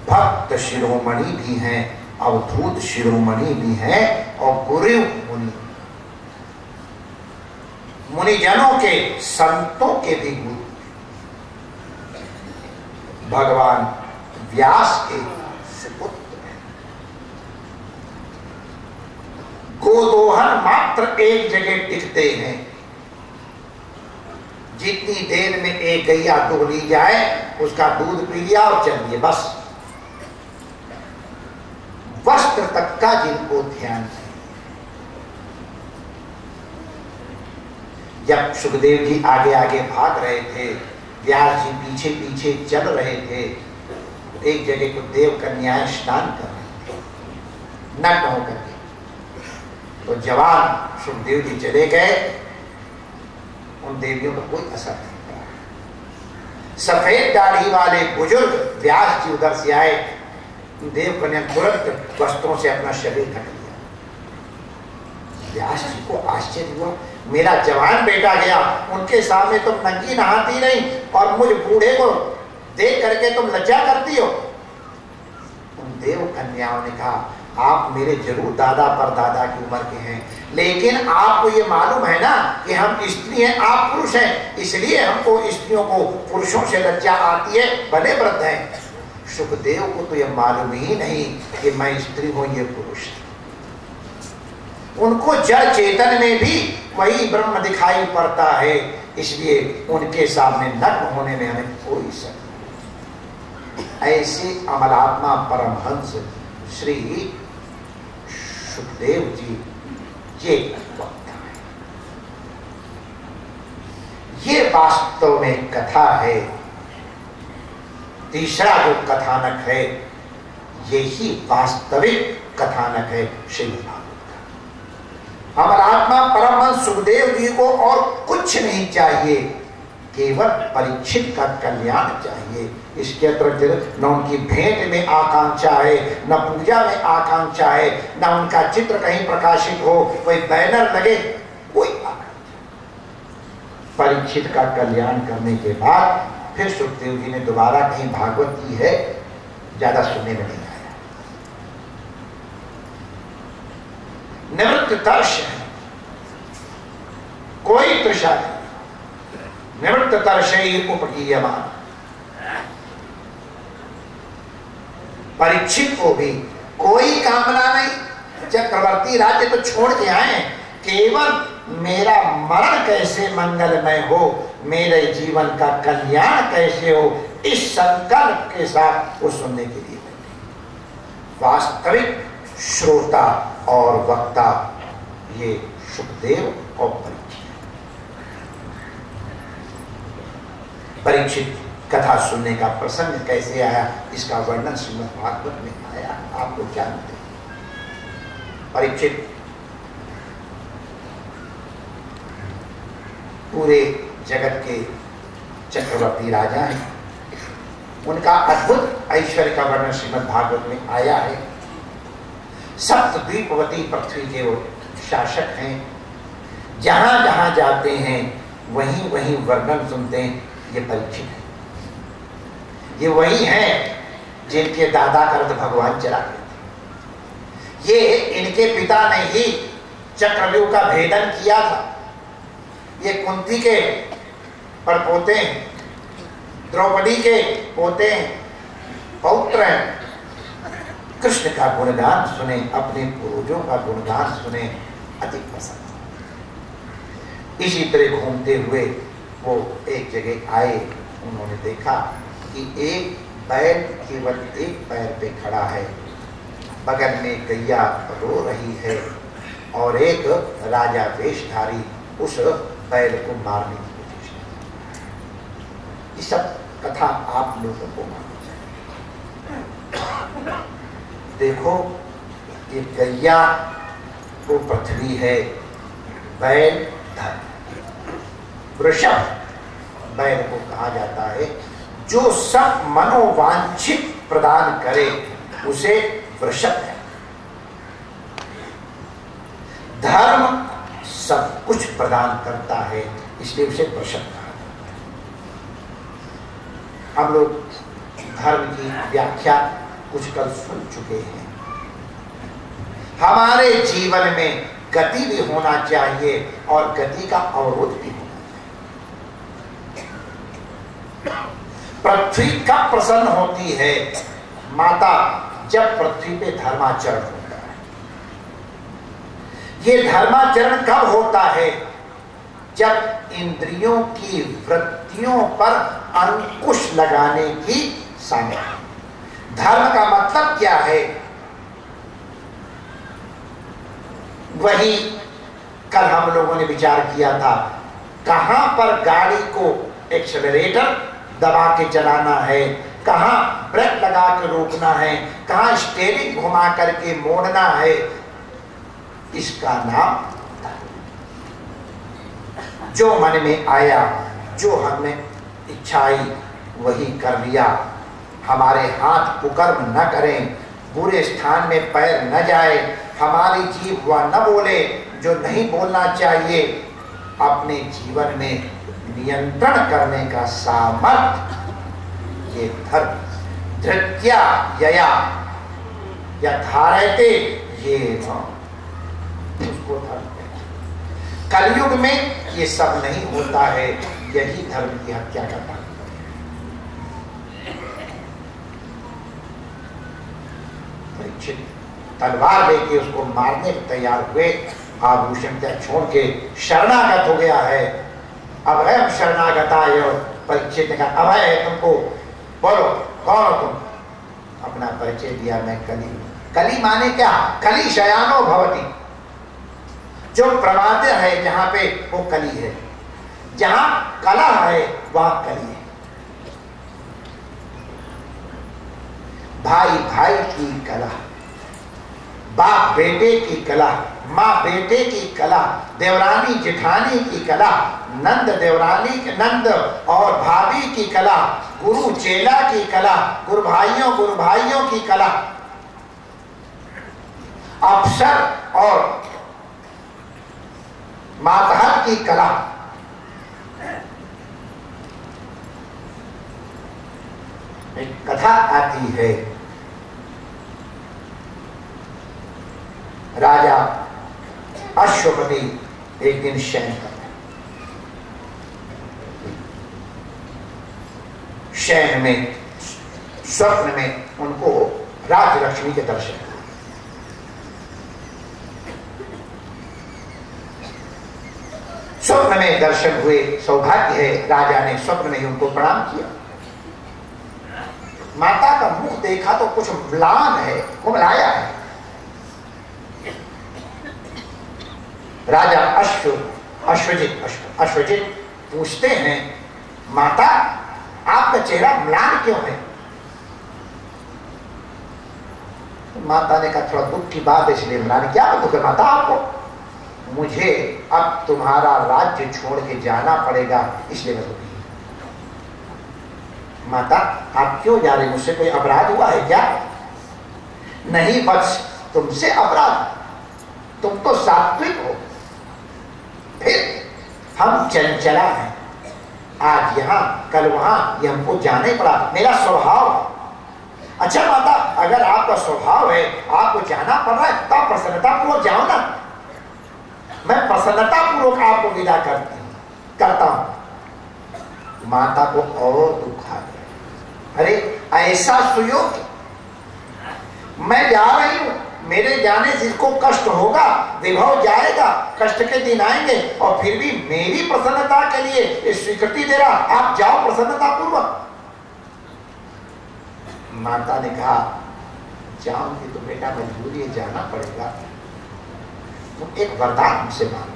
भक्त शिरोमणि भी हैं, अवधूत शिरोमणि भी हैं और गुरु मुनि, मुनिजनों के, संतों के भी गुरु भगवान व्यास के सुपुत्र हैं। गोदोहन मात्र एक जगह टिकते हैं। जितनी देर में एक गैया दुह ली जाए, उसका दूध पी लिया और चल दिए, बस। वस्त्र तक का जिनको ध्यान है। जब सुखदेव जी आगे आगे भाग रहे थे, व्यास जी पीछे पीछे चल रहे थे, एक जगह को देव कन्याएं स्नान कर रहे थे नग्न होकर के। तो जवान सुखदेव जी चले गए, उन देवियों का कोई असर नहीं पड़ा। सफेद दाढ़ी वाले बुजुर्ग व्यास जी उधर से आए, देव कन्या तुरंत वस्त्रों से अपना शरीर ढक लिया। व्यास जी को आश्चर्य हुआ, मेरा जवान बेटा गया, उनके सामने तुम नंगी नहाती नहीं और मुझ बूढ़े को देख करके तुम लज्जा करती हो। उन देव कन्याओं ने कहा, आप मेरे जरूर दादा परदादा की उम्र के हैं, लेकिन आपको ये मालूम है ना कि हम स्त्री हैं, आप पुरुष हैं, इसलिए हमको स्त्रियों को पुरुषों से लज्जा आती है, भले वृद्ध हैं। सुखदेव को तो ये मालूम ही नहीं कि मैं स्त्री हूं, ये पुरुष। उनको जड़ चेतन में भी वही ब्रह्म दिखाई पड़ता है, इसलिए उनके सामने नग्न होने में हमें कोई शक नहीं। ऐसे अमलात्मा परमहंस श्री सुखदेव जी ये वक्ता है। ये वास्तव में कथा है। तीसरा जो कथानक है, यही वास्तविक कथानक है श्रीमद् भागवत का। अमरात्मा परमहंस सुखदेव जी को और कुछ नहीं चाहिए, केवल परीक्षित का कल्याण चाहिए। इसके अतिरिक्त न उनकी भेंट में आकांक्षा है, न पूजा में आकांक्षा है, न उनका चित्र कहीं प्रकाशित हो, कोई बैनर लगे, कोई आकांक्षा। परीक्षित का कल्याण करने के बाद फिर सुखदेव जी ने दोबारा कहीं भागवत की है, ज्यादा सुनने में नहीं आया। निवृत्त तर्ष है, कोई तृषा नहीं। निवृत्त तर्षैः उपगीयमान। परीक्षित को भी कोई कामना नहीं, चक्रवर्ती राज्य तो छोड़ के आए, केवल मेरा मरण कैसे मंगलमय हो, मेरे जीवन का कल्याण कैसे हो, इस संकल्प के साथ वो सुनने के लिए बैठे। वास्तविक श्रोता और वक्ता ये सुखदेव और परीक्षित कथा सुनने का प्रसंग कैसे आया, इसका वर्णन श्रीमद् भागवत में आया, आप लोग जानते हैं। परीक्षित पूरे जगत के चक्रवर्ती राजा हैं, उनका अद्भुत ऐश्वर्य का वर्णन श्रीमद् भागवत में आया है। सप्तद्वीपवती पृथ्वी के वो शासक हैं, जहां जहां जाते हैं वहीं वहीं वर्णन सुनते हैं, ये परीक्षित है, ये वही है जिनके दादा का रथ भगवान चला गए थे। ये इनके पिता ने ही चक्रव्यूह का भेदन किया था। ये कुंती के परपोते हैं, द्रौपदी के पोते हैं, पौत्र हैं। कृष्ण का गुणगान सुने, अपने पूर्वजों का गुणगान सुने, अति पसंद। इसी तरह घूमते हुए वो एक जगह आए, उन्होंने देखा कि एक बैल केवल एक पैर पे खड़ा है, बगल में गैया रो रही है और एक राजा वेशधारी उस बैल को मारने की कोशिश कर। ये सब कथा आप लोगों को मालूम है। देखो, ये गैया वो पृथ्वी है, बैल धन, वृषभ बैल को कहा जाता है। जो सब मनोवांछित प्रदान करे उसे वृषभ है। धर्म सब कुछ प्रदान करता है, इसलिए उसे वृषभ कहा जाता है। हम लोग धर्म की व्याख्या कुछ कल सुन चुके हैं। हमारे जीवन में गति भी होना चाहिए और गति का अवरोध भी होना चाहिए। पृथ्वी कब प्रसन्न होती है माता? जब पृथ्वी पे धर्माचरण होता है। ये धर्माचरण कब होता है? जब इंद्रियों की वृत्तियों पर अंकुश लगाने की सामर्थ्य। धर्म का मतलब क्या है? वही कल हम लोगों ने विचार किया था, कहां पर गाड़ी को एक्सेलरेटर दबा के चलाना है, कहां ब्रेक लगा के रोकना है, कहां स्टीयरिंग घुमा करके मोड़ना है। इसका नाम जो मन में आया, जो हमने इच्छा आई वही कर लिया। हमारे हाथ कुकर्म न करें, बुरे स्थान में पैर न जाए, हमारी जीभ वह न बोले जो नहीं बोलना चाहिए। अपने जीवन में नियंत्रण करने का सामर्थ्य ये धर्म। धृत्या यया यथारयते ये उसको धर्म कहते हैं। कलयुग में ये सब नहीं होता है, यही धर्म की हत्या करता है। परीक्षित तलवार लेके उसको मारने को तैयार हुए, आभूषण त्याग छोड़ के शरणागत हो गया है। अब है शरणागताय। परीक्षित ने कहा, अभय है तुमको, बोलो कौन हो तुम? अपना परिचय दिया, मैं कली हूं। कली माने क्या? कली शयानो भवति। जो प्रमाद है जहां पे वो कली है, जहां कला है वहां कली है। भाई भाई की कला, बाप बेटे की कला, माँ बेटे की कला, देवरानी जेठानी की कला, नंद देवरानी, नंद और भाभी की कला, गुरु चेला की कला, गुरु भाइयों की कला, अफसर और मातहत की कला। एक कथा आती है, राजा अश्वपति एक दिन शयन कर रहे, शयन में स्वप्न में उनको राजलक्ष्मी के दर्शन हुए। स्वप्न में दर्शन हुए, सौभाग्य है, राजा ने स्वप्न में ही उनको प्रणाम किया। माता का मुख देखा तो कुछ म्लान है, कुमलाया है। राजा अश्वजित पूछते हैं, माता आपका चेहरा म्लान क्यों है? माता ने कहा, थोड़ा दुख की बात है इसलिए म्लान। क्या दुख है माता आपको? मुझे अब तुम्हारा राज्य छोड़ के जाना पड़ेगा, इसलिए मैं दुखी। माता आप क्यों जा रहे? मुझसे कोई अपराध हुआ है क्या? नहीं बस तुमसे अपराध, तुम तो सात्विक हो। फिर हम चंचला हैं, आज यहाँ कल वहां, ये हमको जाने पड़ा, मेरा स्वभाव। अच्छा माता, अगर आपका स्वभाव है, आपको जाना पड़ रहा है, तो आप प्रसन्नता पूर्वक जाओ ना। मैं प्रसन्नता पूर्वक आपको विदा करता हूं। माता को और दुख आ गया, अरे ऐसा सुयोग, मैं जा रही हूं, मेरे जाने से इसको कष्ट होगा, विभव जाएगा, कष्ट के दिन आएंगे, और फिर भी मेरी प्रसन्नता के लिए स्वीकृति दे रहा, आप जाओ प्रसन्नता पूर्वक। माता ने कहा जाऊंगी तो बेटा मजबूरी है, जाना पड़ेगा, तुम एक वरदान हमसे मांगना,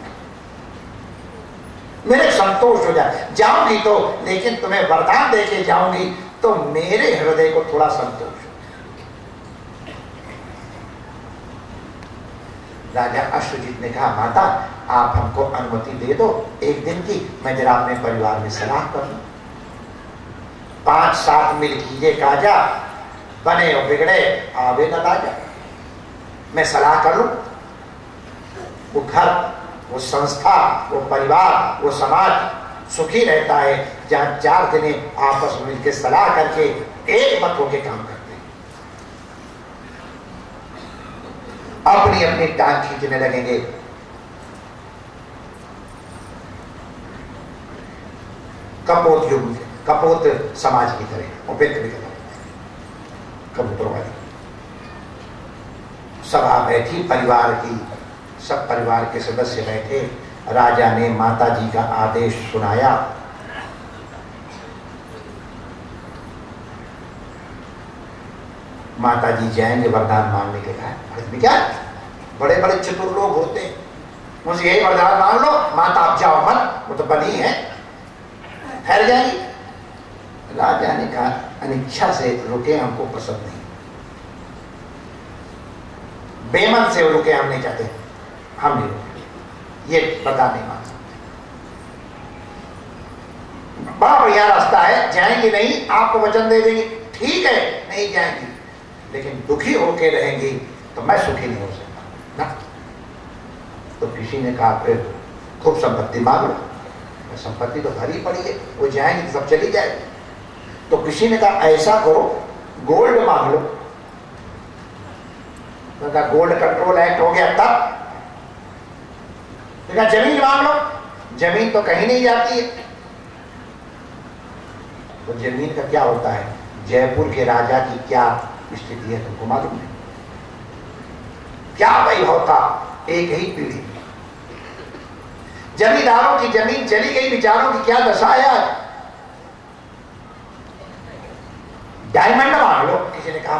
मेरे संतोष हो जाए, जाऊंगी तो, लेकिन तुम्हें वरदान देके जाऊंगी तो मेरे हृदय को थोड़ा संतोष हो। राजा अश्वजीत ने कहा माता आप हमको अनुमति दे दो एक दिन की, मैं जरा अपने परिवार में सलाह कर लूं। 5-7 मिल कीजिए काजा, बने और बिगड़े आवे न ताजा, मैं सलाह कर लूं। वो घर, वो संस्था, वो परिवार, वो समाज सुखी रहता है जहां 4 जने आपस में मिलकर सलाह करके एक मत होकर काम करते हैं। अपनी अपनी टांग खींचने लगेंगे, कपोत युग, कपोत समाज की तरह उपेक्षा भी करना, कबूतरवादी। सभा बैठी परिवार की, सब परिवार के सदस्य बैठे, राजा ने माता जी का आदेश सुनाया। माता जी जाएंगे वरदान मांगने के लिए, क्या बड़े बड़े चतुर लोग होते हैं, मुझे यही वरदान मांग लो, माता आप जाओ मत, वो तो बनी है, ठहर जाएगी। राजा ने कहा अनिच्छा से रुके हमको पसंद नहीं, बेमन से रुके हम नहीं चाहते, हम नहीं रुके, ये बता नहीं मान सकते। बड़ा बढ़िया रास्ता है, जाएंगे नहीं, आपको वचन दे देंगे, ठीक है नहीं जाएंगी, लेकिन दुखी होके रहेंगी तो मैं सुखी नहीं हो सकता ना। तो किसी ने कहा फिर खूब संपत्ति मांग लो, संपत्ति तो भरी पड़ी है, वो जाएंगे तो सब चली जाएगी। तो किसी ने कहा ऐसा करो गोल्ड मांग लो, तो कहा गोल्ड कंट्रोल एक्ट हो गया तब, तो कहा जमीन मांग लो, जमीन तो कहीं नहीं जाती है। तो जमीन का क्या होता है, जयपुर के राजा की क्या स्थिति है तुमको मालूम है, क्या वैभव था एक ही पीढ़ी में। जमींदारों की जमीन चली गई, विचारों की क्या दशा है आज। डायमंड मांग लो, किसी ने कहा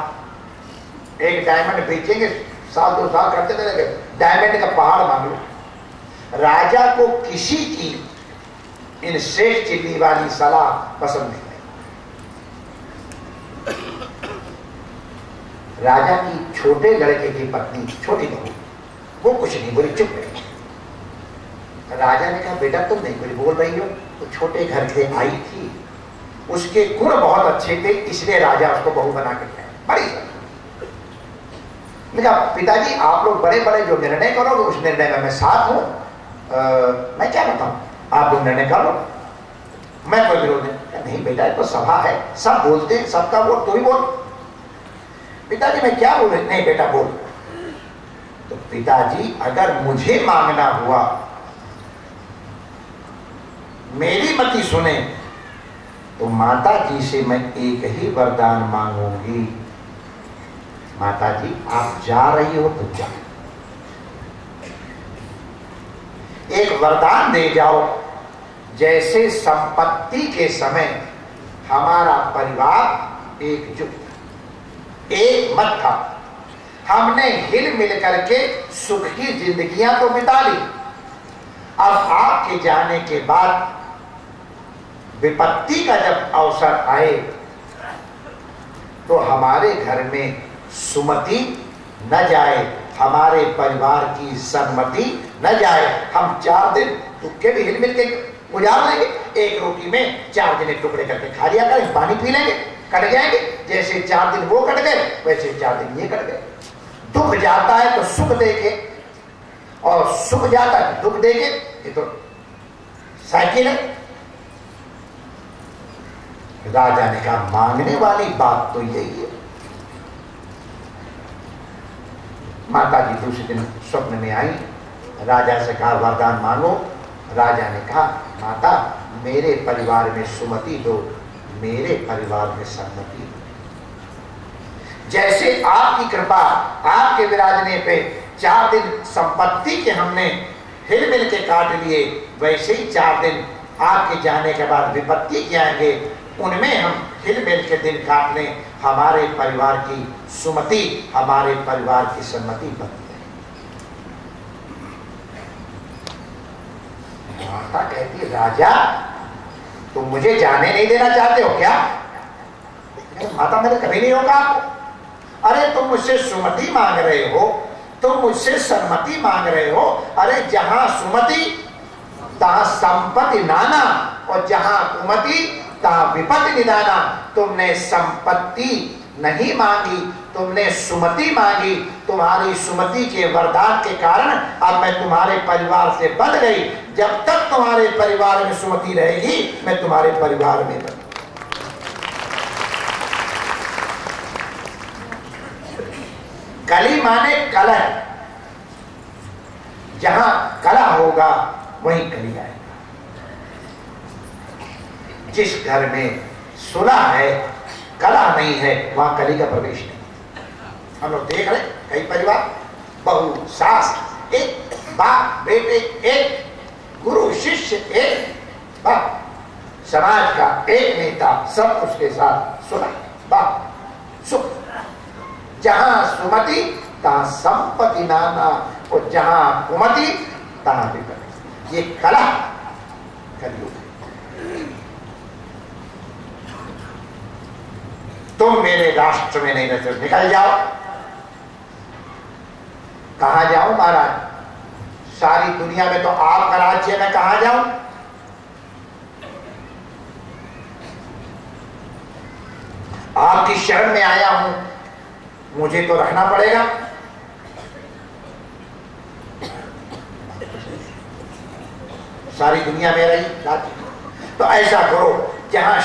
एक डायमंड बेचेंगे, 1-2 साल करते रहेंगे, डायमंड का पहाड़ मांग लो। राजा को किसी की इन शेष चिल्ली वाली सलाह पसंद नहीं आई। राजा की छोटे लड़के की पत्नी, छोटी बहू, वो कुछ नहीं बोली, चुप रही। राजा ने कहा बेटा तुम नहीं कुछ बोल रही हो, तो छोटे घर से आई थी, उसके गुण बहुत अच्छे थे, इसलिए राजा उसको बहू बना के लाया, बड़ी सर। कहा पिताजी आप लोग बड़े बड़े जो निर्णय करोगे उस निर्णय में मैं साथ हूं, मैं क्या बताऊं, आप लोग निर्णय कर लो, मैं कोई विरोध नहीं। बेटा तो सभा है, सब बोलते हैं, सबका वोट तू ही बोल। पिताजी मैं क्या बोल, नहीं बेटा बोल। तो पिताजी अगर मुझे मांगना हुआ, मेरी मति सुने, तो माता जी से मैं एक ही वरदान मांगूंगी, माता जी आप जा रही हो तो जाओ, एक वरदान दे जाओ, जैसे संपत्ति के समय हमारा परिवार एकजुट एक मत था, हमने हिल मिल करके सुख की जिंदगियां तो बिता ली, अब आपके जाने के बाद विपत्ति का जब अवसर आए तो हमारे घर में सुमति न जाए, हमारे परिवार की सम्मति न जाए, हम 4 दिन दुख के भी हिल मिल के गुजार लेंगे, एक रोटी में 4 दिन टुकड़े करके खा लिया करें, पानी पी लेंगे, कट जाएंगे, जैसे 4 दिन वो कट गए वैसे 4 दिन ये कट गए। दुख जाता है तो सुख देके, और सुख जाता है दुख देके, ये तो साइकिल है। राजा ने कहा मांगने वाली बात तो यही है। माता जी दूसरे दिन स्वप्न में आई, राजा से कहा वरदान मांगो। राजा ने कहा माता मेरे परिवार में सुमति दो, मेरे परिवार में सम्मति दो। जैसे आपकी कृपा, आपके विराजने पे 4 दिन संपत्ति के हमने हिल मिल के काट लिए, वैसे ही 4 दिन आपके जाने के बाद विपत्ति के आएंगे, उनमें हम हिल मिल के दिन काट लें। हमारे परिवार की सुमति, हमारे परिवार की सम्मति बन गई। माता कहती राजा तुम मुझे जाने नहीं देना चाहते हो क्या? माता मैंने कभी नहीं रोका आपको। अरे तुम मुझसे सुमति मांग रहे हो, तुम मुझसे सम्मति मांग रहे हो। अरे जहां सुमति तहां संपत्ति नाना, और जहां कुमति तहां विपत्ति निदाना। तुमने संपत्ति नहीं मांगी, तुमने सुमति मांगी। तुम्हारी सुमति के वरदान के कारण अब मैं तुम्हारे परिवार से बंध गई। जब तक तुम्हारे परिवार में सुमति रहेगी मैं तुम्हारे परिवार में बंध। कली माने कलह, जहां कलह होगा वहीं कली आएगा। जिस घर में सुलह है, कलह नहीं है, वहां कली का प्रवेश नहीं। हम लोग देख रहे कई परिवार, बहू सास एक, बाप बेटे एक, गुरु शिष्य एक, बाप समाज का एक नेता, सब उसके साथ सुलह, बाप सुख। जहां सुमति तहां संपत्ति नाना, और जहां कुमति तहां विपत्ति। ये कलह कलयुग है। तुम मेरे राष्ट्र में नहीं रहते, निकल जाओ। कहां जाऊं महाराज? सारी दुनिया में तो आपका राज्य है, मैं कहां जाऊं? आपकी शरण में आया हूं, मुझे तो रहना पड़ेगा। सारी दुनिया मेरा ही राज्य। तो ऐसा करो जहां